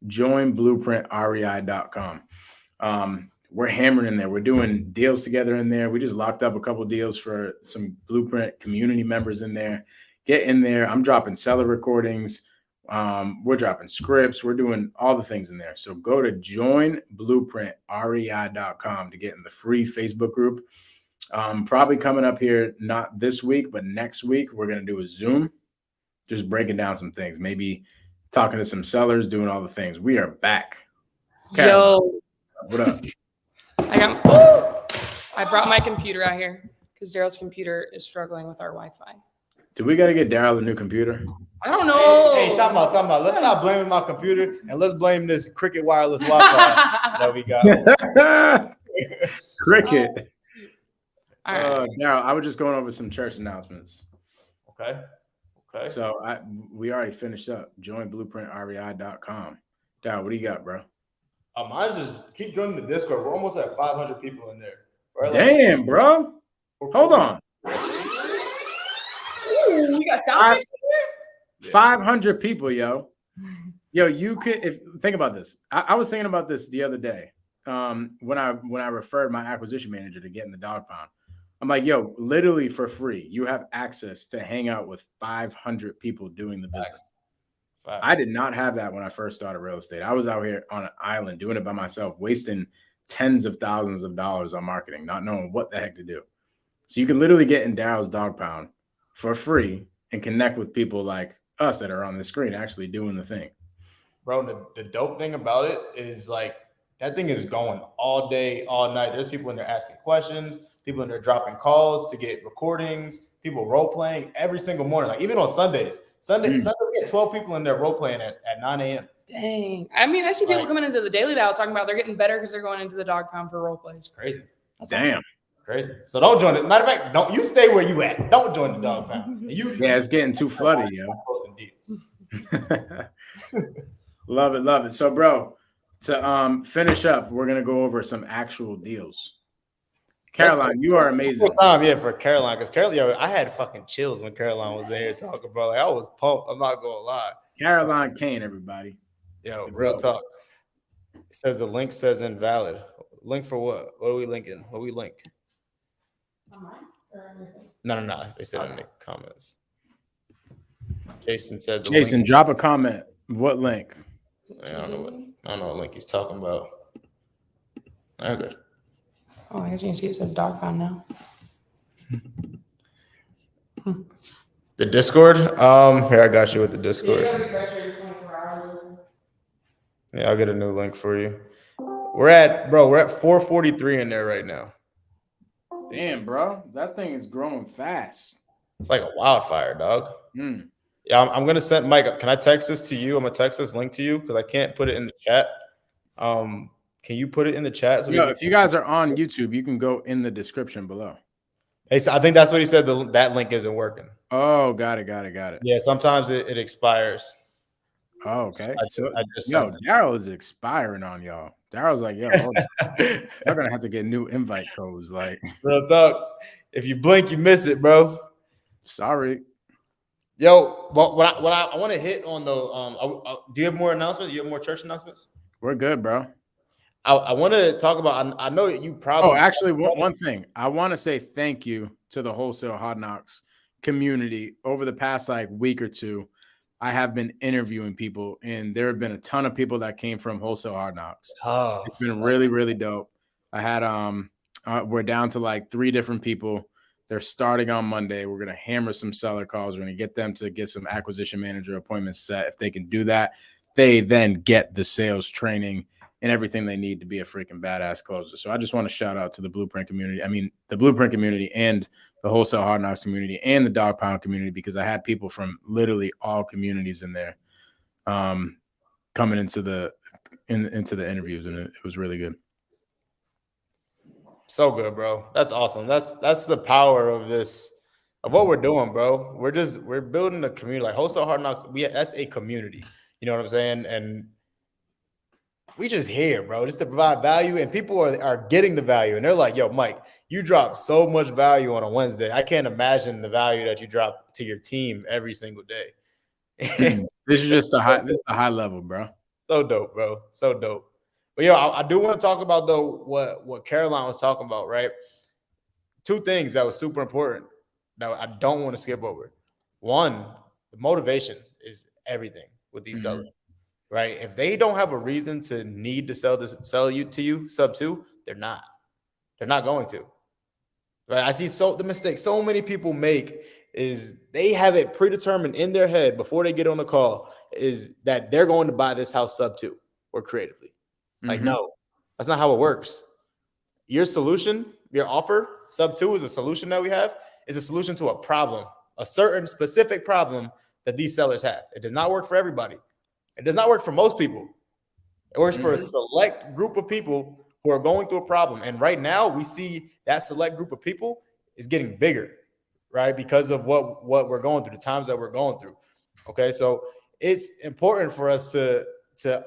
Joinblueprintrei.com. We're hammering in there. We're doing deals together in there. We just locked up a couple of deals for some Blueprint community members in there. Get in there. I'm dropping seller recordings. We're dropping scripts. We're doing all the things in there. So go to joinblueprintrei.com to get in the free Facebook group. Probably coming up here, not this week, but next week, we're going to do a Zoom, just breaking down some things, maybe talking to some sellers, doing all the things. We are back. Yo, what up? I brought my computer out here because Daryl's computer is struggling with our Wi-Fi. Do we got to get Daryl a new computer? I don't know. Hey, time out. Let's stop blaming my computer and let's blame this Cricket wireless Wi-Fi that we got. Cricket. All right. Daryl, I was just going over some church announcements. Okay. So we already finished up. Joinblueprintrei.com. Daryl, what do you got, bro? Mine just keep joining the Discord. We're almost at 500 people in there. Right? Damn, bro. Hold on. Ooh, we got sound effects in 500 people, yo. Yo, you could think about this. I was thinking about this the other day. When I referred my acquisition manager to get in the dog pound. I'm like, yo, literally for free, you have access to hang out with 500 people doing the business. Facts. I did not have that when I first started real estate. I was out here on an island doing it by myself, wasting tens of thousands of dollars on marketing, not knowing what the heck to do. So you can literally get in Daryl's dog pound for free and connect with people like us that are on the screen actually doing the thing. Bro, the dope thing about it is like that thing is going all day, all night. There's people in there asking questions, people in there dropping calls to get recordings, people role playing every single morning. Like even on Sundays. Sunday we get 12 people in there role playing at 9 a.m. Dang. I mean, I see people coming into the Daily Dial talking about they're getting better because they're going into the dog pound for role plays. Crazy. That's damn. Awesome. Crazy. So don't join it. Matter of fact, don't you stay where you at. Don't join the dog pound. It's getting too flooded, yo. Love it. So, bro, to finish up, we're gonna go over some actual deals. Caroline, you are amazing. For Caroline, because Caroline, I had fucking chills when Caroline was there talking, bro. Like I was pumped. I'm not gonna lie. Caroline Kane, everybody. Yo, real talk. It says the link says invalid. Link for what? What are we linking? What we link? No. They said in the comments. Jason said Jason, drop a comment. What link? I don't know what link he's talking about. Okay. Oh, I guess you can see it says dog pound now. The Discord? Here, I got you with the Discord. Yeah, I'll get a new link for you. We're at 443 in there right now. Damn, bro. That thing is growing fast. It's like a wildfire, dog. Yeah, I'm gonna send Mike. Can I text this to you? I'm gonna text this link to you because I can't put it in the chat. Can you put it in the chat so we Yo, can? if you guys are on YouTube, you can go in the description below. Hey, so I think that's what he said. That link isn't working. Oh, got it. Yeah, sometimes it expires. Oh, okay. So, I just yo, sent Daryl is expiring on y'all. Daryl's like, yo, hold on. it. Y'all gonna have to get new invite codes. Like, Real talk. If you blink, you miss it, bro. sorry. Yo, what I want to hit on though. Do you have more announcements? Do you have more church announcements? We're good, bro. I want to talk about. I know you probably. Oh, actually, one thing. I want to say thank you to the Wholesale Hard Knocks community. Over the past like week or two, I have been interviewing people, and there have been a ton of people that came from Wholesale Hard Knocks. Oh, It's been really, really dope. I had we're down to like 3 different people. They're starting on Monday. We're gonna hammer some seller calls. We're gonna get them to get some acquisition manager appointments set. If they can do that, they then get the sales training and everything they need to be a freaking badass closer. So I just want to shout out to the Blueprint community. I mean, the Blueprint community and the Wholesale Hard Knocks community and the Dog Pound community, because I had people from literally all communities in there coming into the interviews, and it was really good. so good, bro. That's awesome. That's the power of this, of what we're doing, bro. We're building a community. Like Wholesale Hard Knocks, that's a community. You know what I'm saying? And we just here, bro, just to provide value, and people are getting the value, and they're like, yo, Mike, you drop so much value on a Wednesday. I can't imagine the value that you drop to your team every single day. This is just a high level, bro. So dope, bro. So dope. But yo, I do want to talk about though what Caroline was talking about, right? 2 things that was super important that I don't want to skip over. One, the motivation is everything with these sellers. Right? If they don't have a reason to need to sell you to you sub 2, they're not going to. Right? I see the mistake so many people make is they have it predetermined in their head before they get on the call is that they're going to buy this house sub 2 or creatively. Like, no, that's not how it works. Your solution, your offer, sub 2 is a solution that we have, is a solution to a problem, a certain specific problem that these sellers have. It does not work for everybody. It does not work for most people. It works for a select group of people who are going through a problem. And right now we see that select group of people is getting bigger, right? Because of what we're going through, the times that we're going through. Okay. So it's important for us to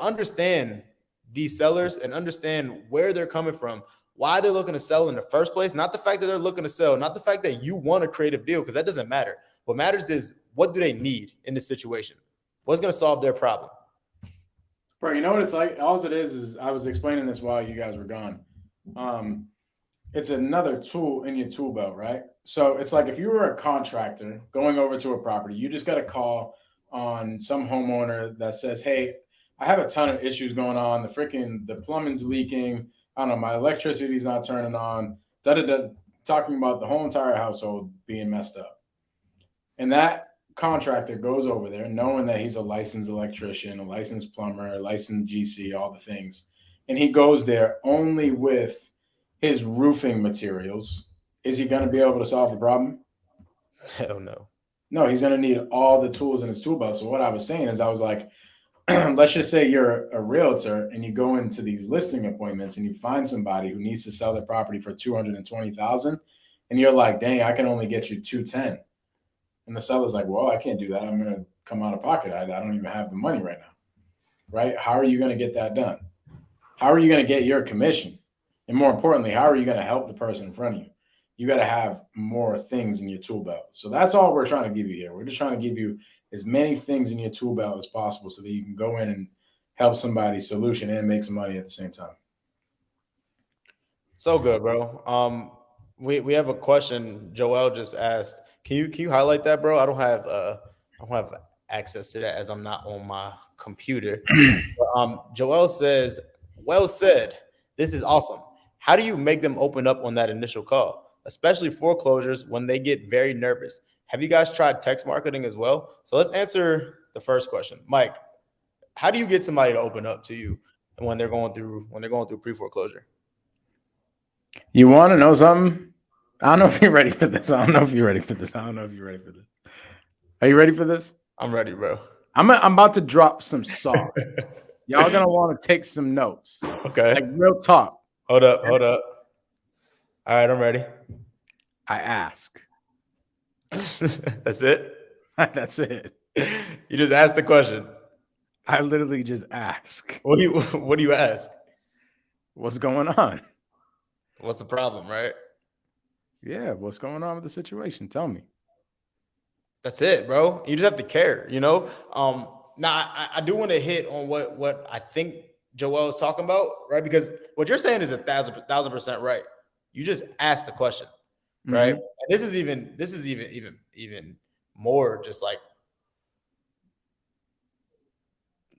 understand these sellers and understand where they're coming from, why they're looking to sell in the first place. Not the fact that they're looking to sell, not the fact that you want a creative deal, because that doesn't matter. What matters is, what do they need in this situation? What's going to solve their problem? Bro, you know what it's like? All it is I was explaining this while you guys were gone. It's another tool in your tool belt, right? So it's like if you were a contractor going over to a property, you just got a call on some homeowner that says, hey, I have a ton of issues going on. The plumbing's leaking. I don't know, my electricity's not turning on. Talking about the whole entire household being messed up. And that contractor goes over there knowing that he's a licensed electrician, a licensed plumber, a licensed GC, all the things. And he goes there only with his roofing materials. Is he going to be able to solve the problem? Hell no. No, he's going to need all the tools in his tool belt. So what I was saying is I was like, let's just say you're a realtor and you go into these listing appointments and you find somebody who needs to sell their property for $220,000 and you're like, dang, I can only get you $210,000. And the seller's like, well, I can't do that. I'm going to come out of pocket. I don't even have the money right now. Right? How are you going to get that done? How are you going to get your commission? And more importantly, how are you going to help the person in front of you? You got to have more things in your tool belt. So that's all we're trying to give you here. We're just trying to give you as many things in your tool belt as possible so that you can go in and help somebody's solution and make some money at the same time. So good, bro. We have a question Joel just asked. Can you highlight that, bro? I don't have access to that as I'm not on my computer. Joel says, well said. This is awesome. How do you make them open up on that initial call, especially foreclosures when they get very nervous? Have you guys tried text marketing as well? So let's answer the first question. Mike, how do you get somebody to open up to you when they're going through pre-foreclosure? You want to know something? I don't know if you're ready for this. Are you ready for this? I'm ready, bro. I'm about to drop some sauce. Y'all gonna want to take some notes. Okay. Like real talk. Hold up. All right, I'm ready. I ask. That's it? That's it. You just asked the question. I literally just ask. What do you ask? What's going on? What's the problem, right? Yeah, what's going on with the situation? Tell me. That's it, bro. You just have to care, you know? Now I do want to hit on what I think Joel is talking about, right? Because what you're saying is 1,000% right. You just asked the question, right? Mhm. And this is even more just like,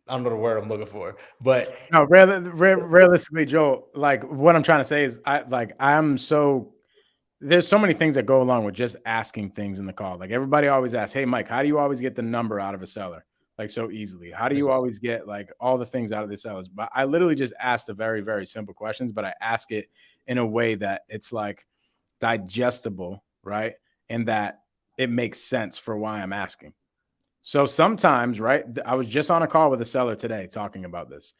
I don't know the word I'm looking for, but No, realistically, Joe, like what I'm trying to say is there's so many things that go along with just asking things in the call. Like everybody always asks, "Hey Mike, how do you always get the number out of a seller like so easily? How do you always get like all the things out of the sellers?" But I literally just asked the very, very simple questions, but I ask it in a way that it's like digestible, right? And that it makes sense for why I'm asking. So sometimes, right? I was just on a call with a seller today talking about this.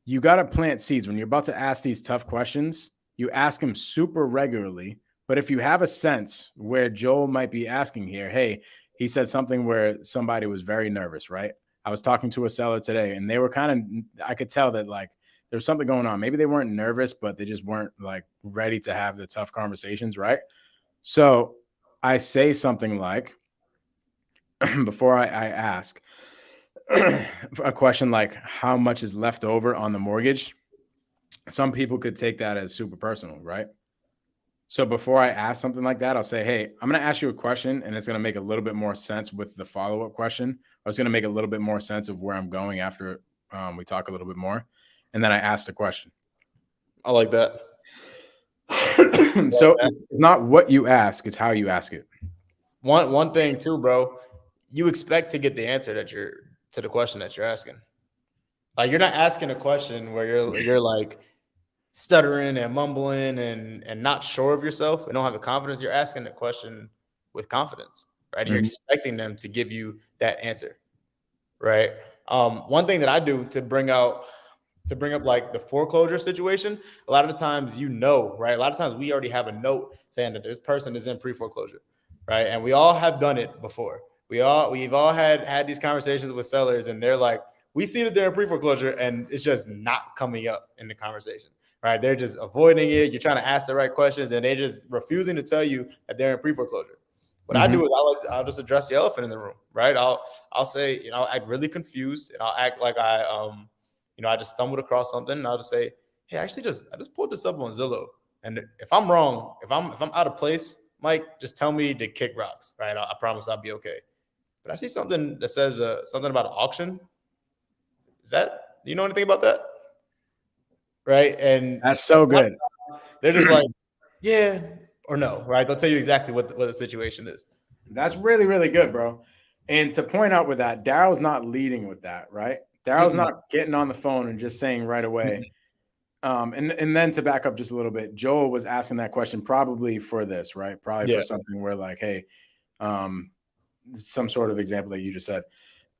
You got to plant seeds when you're about to ask these tough questions. You ask them super regularly. But if you have a sense where Joel might be asking here, hey, he said something where somebody was very nervous, right? I was talking to a seller today and they were I could tell that like there was something going on. Maybe they weren't nervous, but they just weren't like ready to have the tough conversations, right? So I say something like, before I ask a question like how much is left over on the mortgage, some people could take that as super personal, right? So before I ask something like that, I'll say, hey, I'm going to ask you a question and it's going to make a little bit more sense with the follow-up question. Or it's going to make a little bit more sense of where I'm going after we talk a little bit more. And then I ask the question. I like that. So it's not what you ask, it's how you ask it. One thing too, bro, you expect to get the answer to the question that you're asking. Like you're not asking a question where you're like stuttering and mumbling and not sure of yourself and don't have the confidence. You're asking the question with confidence, right? You're expecting them to give you that answer, right? One thing that I do to bring up like the foreclosure situation, a lot of the times, right? A lot of times we already have a note saying that this person is in pre-foreclosure, right? And we all have done it before. We've all had these conversations with sellers and they're like, we see that they're in pre-foreclosure and it's just not coming up in the conversation, right? They're just avoiding it. You're trying to ask the right questions and they're just refusing to tell you that they're in pre-foreclosure. What I do is I'll just address the elephant in the room, right? I'll say, I'll act really confused and I'll act like I just stumbled across something and I'll just say, hey, I just pulled this up on Zillow. And if I'm wrong, if I'm out of place, Mike, just tell me to kick rocks, right? I promise I'll be okay. But I see something that says something about an auction. Do you know anything about that? Right. And That's so good. they're just like, yeah or no, right? They'll tell you exactly what the situation is. That's really, really good, bro. And to point out with that, Daryl's not leading with that, right? Daryl's not getting on the phone and just saying right away. And then to back up just a little bit, Joel was asking that question probably for this, right? Probably for something where like, hey, some sort of example that you just said.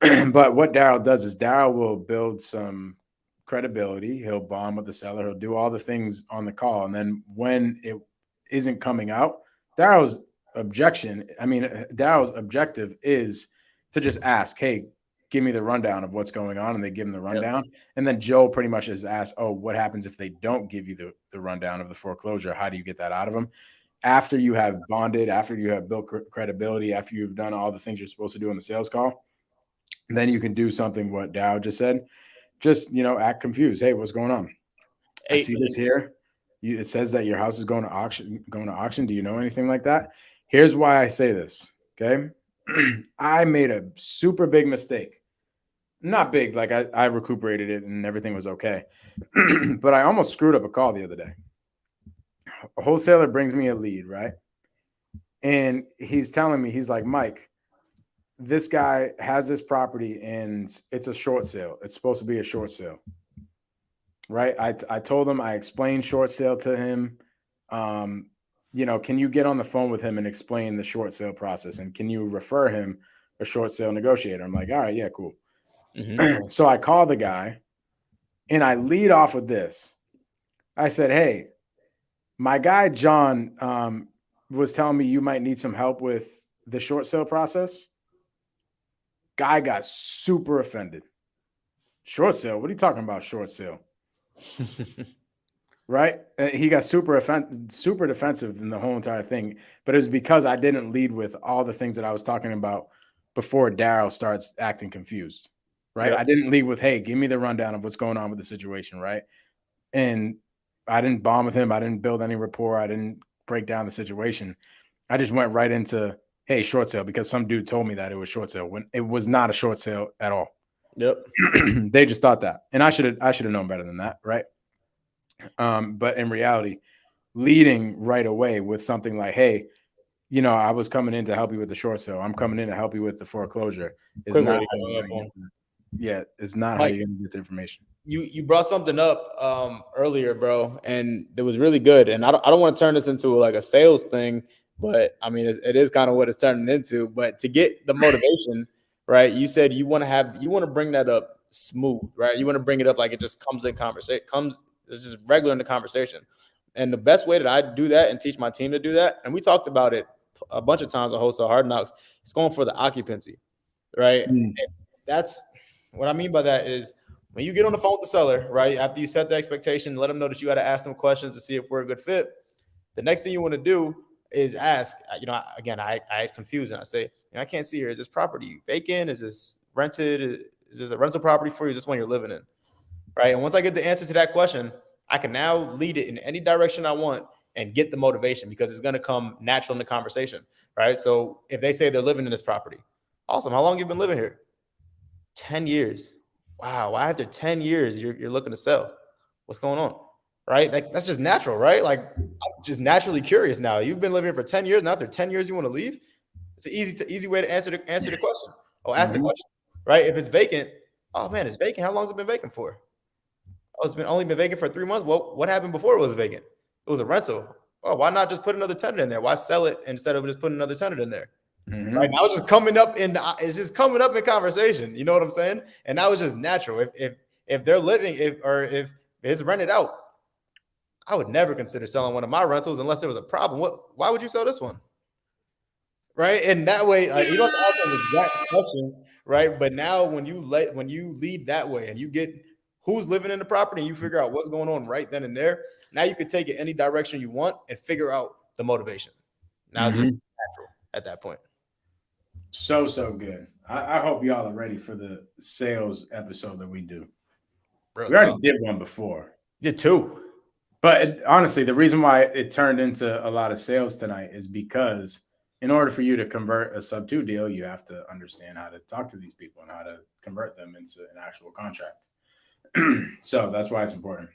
But what Daryl does is Daryl will build some credibility. He'll bond with the seller. He'll do all the things on the call. And then when it isn't coming out, Daryl's objective is to just ask, hey, give me the rundown of what's going on. And they give him the rundown. And then Joe pretty much is asked, oh, what happens if they don't give you the rundown of the foreclosure? How do you get that out of them? After you have bonded, after you have built credibility, after you've done all the things you're supposed to do in the sales call, then you can do something what Dow just said. Just, act confused. Hey, what's going on? I see this here. It says that your house is going to auction. Do you know anything like that? Here's why I say this. Okay. I made a super big mistake. Not big, like I recuperated it and everything was okay. But I almost screwed up a call the other day. A wholesaler brings me a lead, right? And he's telling me, he's like, Mike, this guy has this property and it's a short sale. It's supposed to be a short sale, right? I told him, I explained short sale to him. Can you get on the phone with him and explain the short sale process? And can you refer him a short sale negotiator. I'm like, all right, yeah, cool. Mhm. So I call the guy and I lead off with this. I said, hey, my guy John was telling me you might need some help with the short sale process. Guy got super offended. Short sale? What are you talking about, short sale? Right? He got super defensive in the whole entire thing. But it was because I didn't lead with all the things that I was talking about before Daryl starts acting confused. Right? Yep. I didn't lead with, hey, give me the rundown of what's going on with the situation, right? And I didn't bond with him. I didn't build any rapport. I didn't break down the situation. I just went right into, hey, short sale, because some dude told me that it was short sale when it was not a short sale at all. Yep. They just thought that. And I should have known better than that, right? But in reality, leading right away with something like, hey, you know, I was coming in to help you with the short sale. I'm coming in to help you with the foreclosure. Is Quick way not to how go you're up gonna on. it's not how Mike, you're gonna get the information. you brought something up earlier, bro, and it was really good. And I don't want to turn this into like a sales thing, but I mean it is kind of what it's turning into. But to get the motivation, right? You said you want to bring that up smooth, right? You want to bring it up like it just comes in conversation, it's just regular in the conversation. And the best way that I do that and teach my team to do that, and we talked about it a bunch of times on Wholesale Hard Knocks, it's going for the occupancy, right? Mm. That's what I mean by that is when you get on the phone with the seller, right? After you set the expectation, let them know that you got to ask them questions to see if we're a good fit. The next thing you want to do is ask, you know, again, I had confused and I say, I can't see here. Is this property vacant? Is this rented? Is this a rental property for you? Is this one you're living in? Right. And once I get the answer to that question, I can now lead it in any direction I want and get the motivation because it's going to come natural in the conversation. Right. So if they say they're living in this property, awesome. How long have you been living here? 10 years. Wow. Why after 10 years you're looking to sell? What's going on? Right? Like that's just natural, right? Like I'm just naturally curious now. You've been living here for 10 years. Now after 10 years, you want to leave? It's an easy way to answer the question. Or ask the question. Right? If it's vacant, oh man, it's vacant. How long has it been vacant for? Oh, it's only been vacant for 3 months. Well, what happened before it was vacant? It was a rental. Oh, why not just put another tenant in there? Why sell it instead of just putting another tenant in there? Mm-hmm. Right now, it's just coming up in conversation. You know what I'm saying? And that was just natural. If they're living, if it's rented out, I would never consider selling one of my rentals unless there was a problem. Why would you sell this one? Right, and that way you don't have to ask them exact questions, right? But now when you lead that way and you get who's living in the property and you figure out what's going on right then and there, now you can take it any direction you want and figure out the motivation. Now it's just natural at that point. So good. I hope y'all are ready for the sales episode that we do. Real We already talk. did one before. Did too. But honestly, the reason why it turned into a lot of sales tonight is because in order for you to convert a sub 2 deal, you have to understand how to talk to these people and how to convert them into an actual contract. So that's why it's important.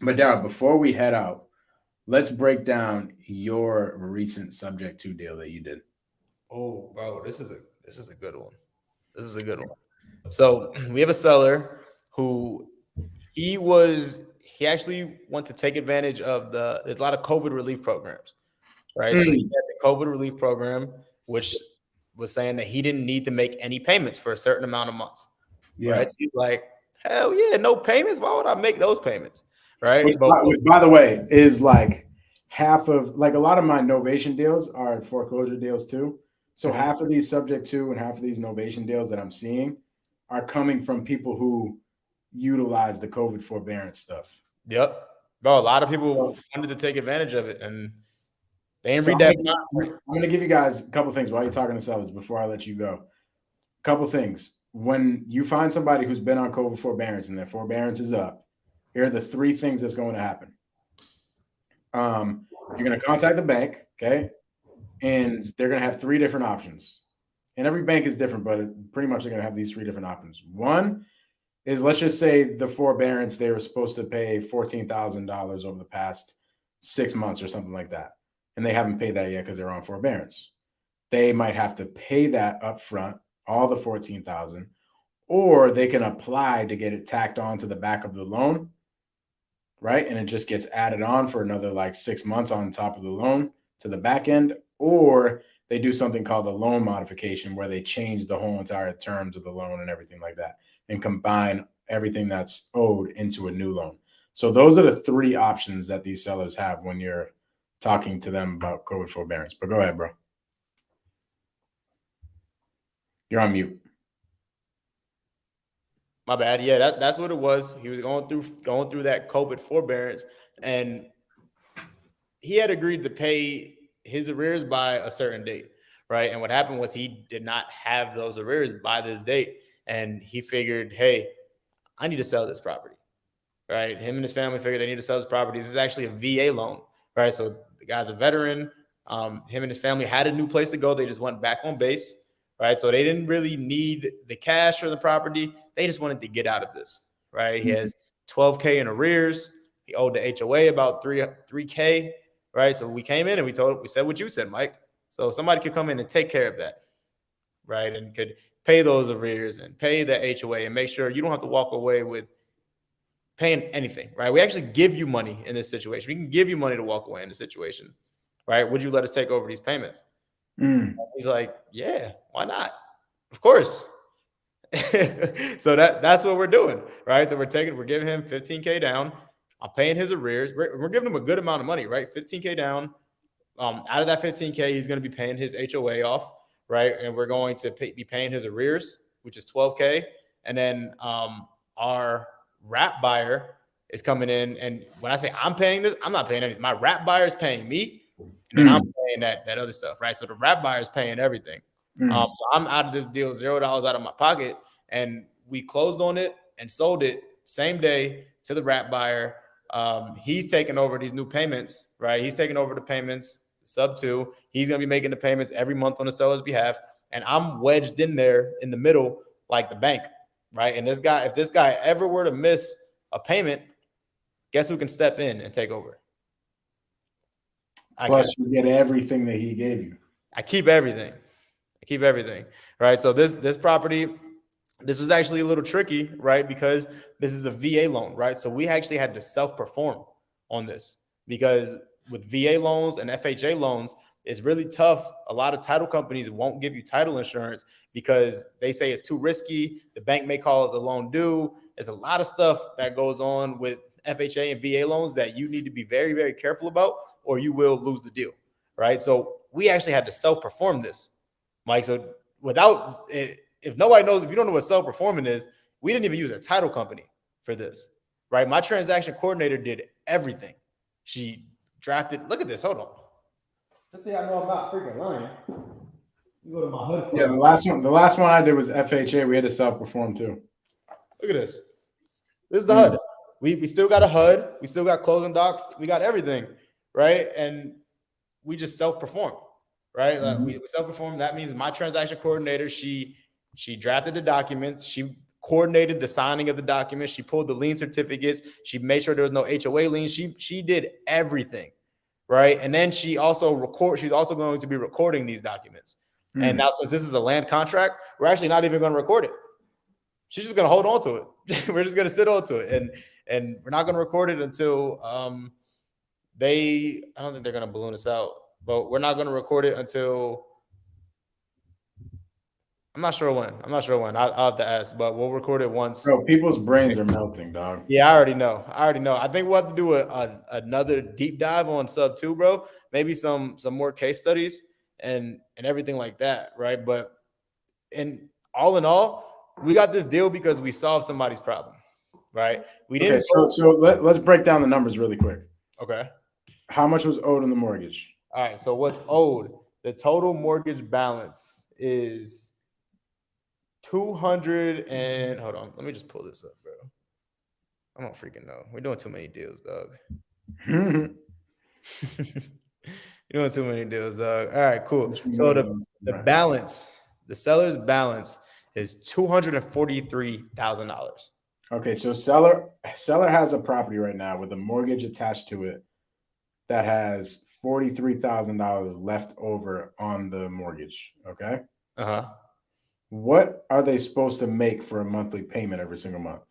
But Daryl, before we head out, let's break down your recent subject 2 deal that you did. Oh, bro, this is a good one. This is a good one. So we have a seller who he actually went to take advantage of there's a lot of COVID relief programs, right? So he had the COVID relief program, which was saying that he didn't need to make any payments for a certain amount of months. Yeah. Right? So he's like, hell yeah, no payments. Why would I make those payments? Right. Which, by the way, is like half of like a lot of my novation deals are foreclosure deals too. So half of these subject 2 and half of these novation deals that I'm seeing are coming from people who utilize the COVID forbearance stuff. Yep. Bro, a lot of people wanted to take advantage of it and they didn't read that. I'm going to give you guys a couple things while you're talking to sellers before I let you go. A couple things. When you find somebody who's been on COVID forbearance and their forbearance is up, here are the 3 things that's going to happen. You're going to contact the bank, okay? And they're going to have 3 different options. And every bank is different, but pretty much they're going to have these 3 different options. One is, let's just say the forbearance, they were supposed to pay $14,000 over the past 6 months or something like that. And they haven't paid that yet because they're on forbearance. They might have to pay that up front, all the $14,000, or they can apply to get it tacked on to the back of the loan, right? And it just gets added on for another like 6 months on top of the loan to the back end, or they do something called a loan modification where they change the whole entire terms of the loan and everything like that and combine everything that's owed into a new loan. So those are the three options that these sellers have when you're talking to them about COVID forbearance. But go ahead, bro. You're on mute. My bad. Yeah, that's what it was. He was going through that COVID forbearance, and he had agreed to pay his arrears by a certain date, right? And what happened was he did not have those arrears by this date, and he figured, hey, I need to sell this property, right? Him and his family figured they need to sell this property. This is actually a VA loan, right? So the guy's a veteran. Him and his family had a new place to go. They just went back on base, right? So they didn't really need the cash or the property. They just wanted to get out of this, right? He has $12K in arrears. He owed the HOA about $3K, right? So we came in and we said what you said, Mike. So somebody could come in and take care of that, right? And could pay those arrears and pay the HOA and make sure you don't have to walk away with paying anything, right? We actually give you money in this situation. We can give you money to walk away in the situation, right? Would you let us take over these payments? He's like, yeah, why not? Of course. So that's what we're doing, right? So we're giving him $15K down. I'm paying his arrears. We're giving him a good amount of money, right? $15K down. Out of that $15K, he's going to be paying his HOA off, right? And we're going to be paying his arrears, which is $12K. And then our wrap buyer is coming in. And when I say I'm paying this, I'm not paying anything. My wrap buyer is paying me. And then I'm paying that other stuff, right? So the wrap buyer is paying everything. So I'm out of this deal, $0 out of my pocket. And we closed on it and sold it same day to the wrap buyer. He's taking over these new payments, right? He's taking over the payments, sub 2. He's going to be making the payments every month on the seller's behalf. And I'm wedged in there in the middle like the bank, right? And if this guy ever were to miss a payment, guess who can step in and take over? Plus, you get everything that he gave you. I keep everything, right? So this property, this is actually a little tricky, right? Because this is a VA loan, right? So we actually had to self-perform on this because with VA loans and FHA loans, it's really tough. A lot of title companies won't give you title insurance because they say it's too risky. The bank may call it the loan due. There's a lot of stuff that goes on with FHA and VA loans that you need to be very, very careful about or you will lose the deal, right? So we actually had to self-perform this, Mike. So if nobody knows, if you don't know what self-performing is, we didn't even use a title company for this, right? My transaction coordinator did everything. She drafted, look at this, hold on. Let's see, I know I'm not freaking lying. You go to my hood. Yeah, the last one I did was FHA. We had to self-perform too. Look at this. This is the HUD. We still got a HUD. We still got closing docs. We got everything, right? And we just self-perform, right? Like we self-perform. That means my transaction coordinator, she drafted the documents. She coordinated the signing of the documents. She pulled the lien certificates. She made sure there was no HOA lien. She did everything, right? And then she's also going to be recording these documents. And now, since this is a land contract, we're actually not even going to record it. She's just going to hold on to it. We're just going to sit on to it. And we're not going to record it until I don't think they're going to balloon us out, but we're not going to record it until I'm not sure when. I'll have to ask, but we'll record it once. Bro, people's brains are melting, dog. Yeah, I already know. I think we'll have to do another deep dive on sub 2, bro. Maybe some more case studies and everything like that, right? But in all, we got this deal because we solved somebody's problem, right? We didn't. Okay, so let's break down the numbers really quick. Okay. How much was owed on the mortgage? All right. So what's owed? The total mortgage balance is 200 and hold on. Let me just pull this up, bro. I don't freaking know. We're doing too many deals, dog. You're doing too many deals, dog. All right, cool. So the balance, the seller's balance is $243,000. Okay, so seller has a property right now with a mortgage attached to it that has $43,000 left over on the mortgage. Okay. What are they supposed to make for a monthly payment every single month?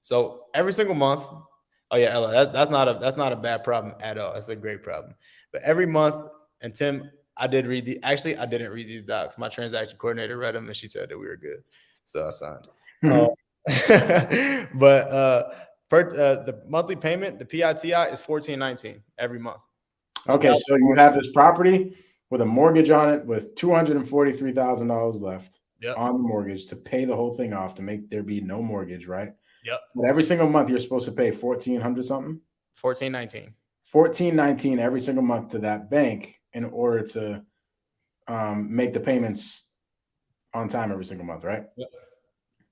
So every single month. Oh yeah, Ella, that's not a bad problem at all. That's a great problem. But every month, and Tim, I did read the. Actually, I didn't read these docs. My transaction coordinator read them, and she said that we were good, so I signed. But the monthly payment, the PITI is $14.19 every month. Okay, so you have this property with a mortgage on it with $243,000 left on the mortgage to pay the whole thing off to make there be no mortgage, right? Yep. But every single month you're supposed to pay 1,400 something. $14.19. $14.19 every single month to that bank in order to make the payments on time every single month, right? Yep.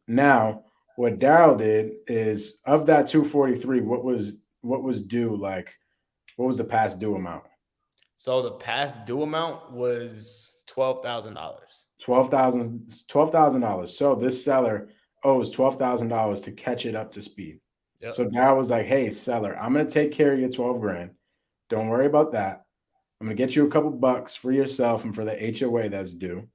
Now, what Daryl did is of that 243, what was due? Like, what was the past due amount? So the past due amount was $12,000. $12,000. So this seller owes $12,000 to catch it up to speed. Yep. So Daryl was like, "Hey, seller, I'm gonna take care of your 12 grand. Don't worry about that. I'm gonna get you a couple bucks for yourself and for the HOA that's due.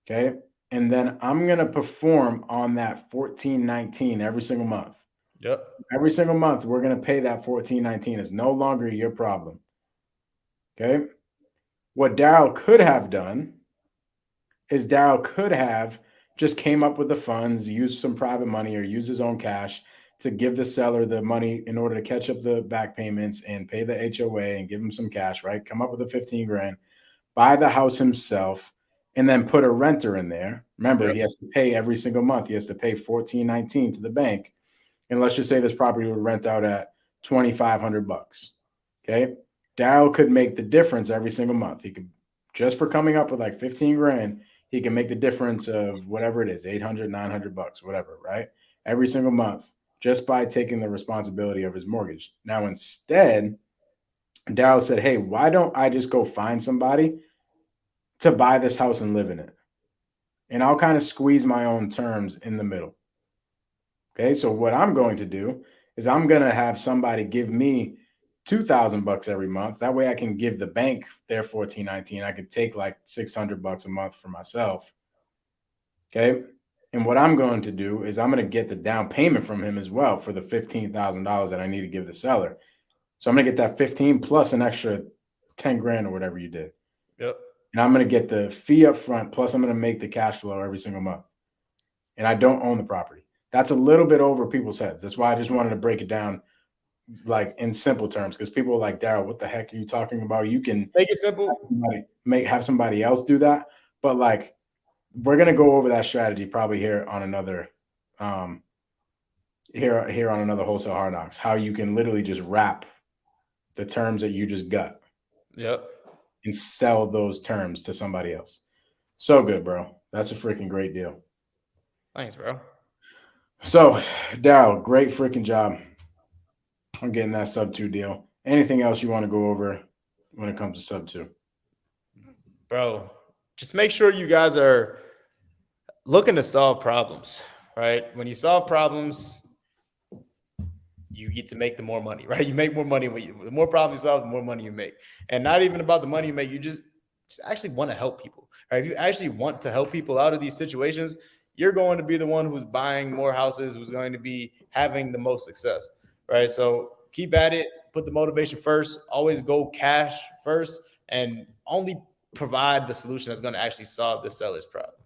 Okay. And then I'm gonna perform on that 1419 every single month. Yep. Every single month, we're gonna pay that 1419. It's no longer your problem. Okay. What Daryl could have done is Daryl could have just came up with the funds, used some private money or use his own cash to give the seller the money in order to catch up the back payments and pay the HOA and give him some cash, right? Come up with the 15 grand, buy the house himself, and then put a renter in there. Remember, he has to pay every single month. He has to pay $14.19 to the bank. And let's just say this property would rent out at $2,500. Okay. Daryl could make the difference every single month. He could, just for coming up with like 15 grand, he can make the difference of whatever it is, 800, 900 bucks, whatever, right? Every single month, just by taking the responsibility of his mortgage. Now, instead, Daryl said, "Hey, why don't I just go find somebody to buy this house and live in it? And I'll kind of squeeze my own terms in the middle." Okay, so what I'm going to do is I'm going to have somebody give me $2,000 every month. That way I can give the bank their 1419. I could take like $600 a month for myself. Okay. And what I'm going to do is I'm going to get the down payment from him as well for the $15,000 that I need to give the seller. So I'm going to get that 15 plus an extra 10 grand or whatever you did. Yep. And I'm going to get the fee up front. Plus I'm going to make the cash flow every single month. And I don't own the property. That's a little bit over people's heads. That's why I just wanted to break it down like in simple terms, because people are like, "Daryl, what the heck are you talking about? You can make it simple, have somebody else do that." But like, we're gonna go over that strategy probably here on another here on another Wholesale Hard Knocks, how you can literally just wrap the terms that you just got. Yep. And sell those terms to somebody else. So good, bro. That's a freaking great deal. Thanks, bro. So, Daryl, great freaking job on getting that sub 2 deal. Anything else you want to go over when it comes to sub 2? Bro, just make sure you guys are looking to solve problems, right? When you solve problems, you get to make the more money, right? You make more money the more problems you solve, the more money you make. And not even about the money you make, you just actually want to help people, right? If you actually want to help people out of these situations, you're going to be the one who's buying more houses, who's going to be having the most success, right? So keep at it, put the motivation first, always go cash first, and only provide the solution that's going to actually solve the seller's problem.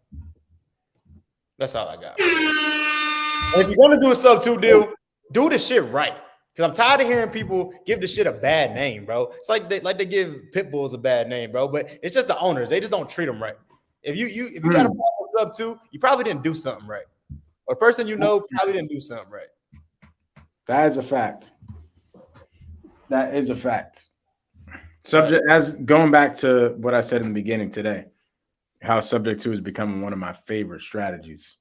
That's all I got. And if you're going to do a sub 2 deal, do the shit right. Because I'm tired of hearing people give the shit a bad name, bro. It's like they give pit bulls a bad name, bro. But it's just the owners. They just don't treat them right. If you got a problem with sub 2, you probably didn't do something right. Or a person you know probably didn't do something right. That is a fact. That is a fact. Subject, as going back to what I said in the beginning today, how subject 2 is becoming one of my favorite strategies.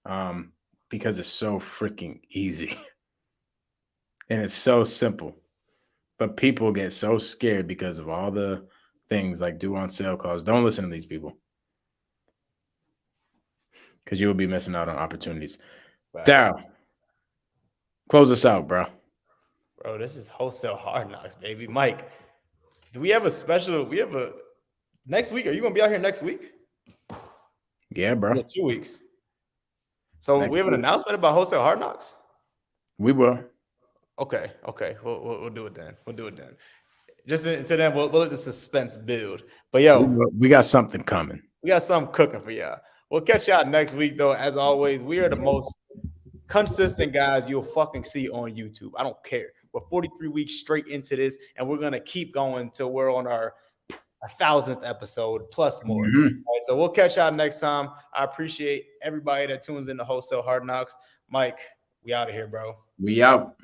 Because it's so freaking easy. And it's so simple. But people get so scared because of all the things like due on sale calls. Don't listen to these people. Because you will be missing out on opportunities. Daryl, close us out, bro. Bro, this is Wholesale Hard Knocks, baby. Mike, do we have a special? Next week? Are you going to be out here next week? Yeah, bro. Yeah, 2 weeks. So we have an announcement about Wholesale Hard Knocks? We will. Okay. We'll do it then. Just until then, we'll let the suspense build. But yo, We got something coming. we got something cooking for y'all. We'll catch y'all next week, though. As always, we are the most consistent guys you'll fucking see on YouTube. I don't care. We're 43 weeks straight into this, and we're gonna keep going till we're on our 1,000th episode plus more. Mhm. All right, so we'll catch y'all next time. I appreciate everybody that tunes in to Wholesale Hard Knocks. Mike, we out of here, bro. We out.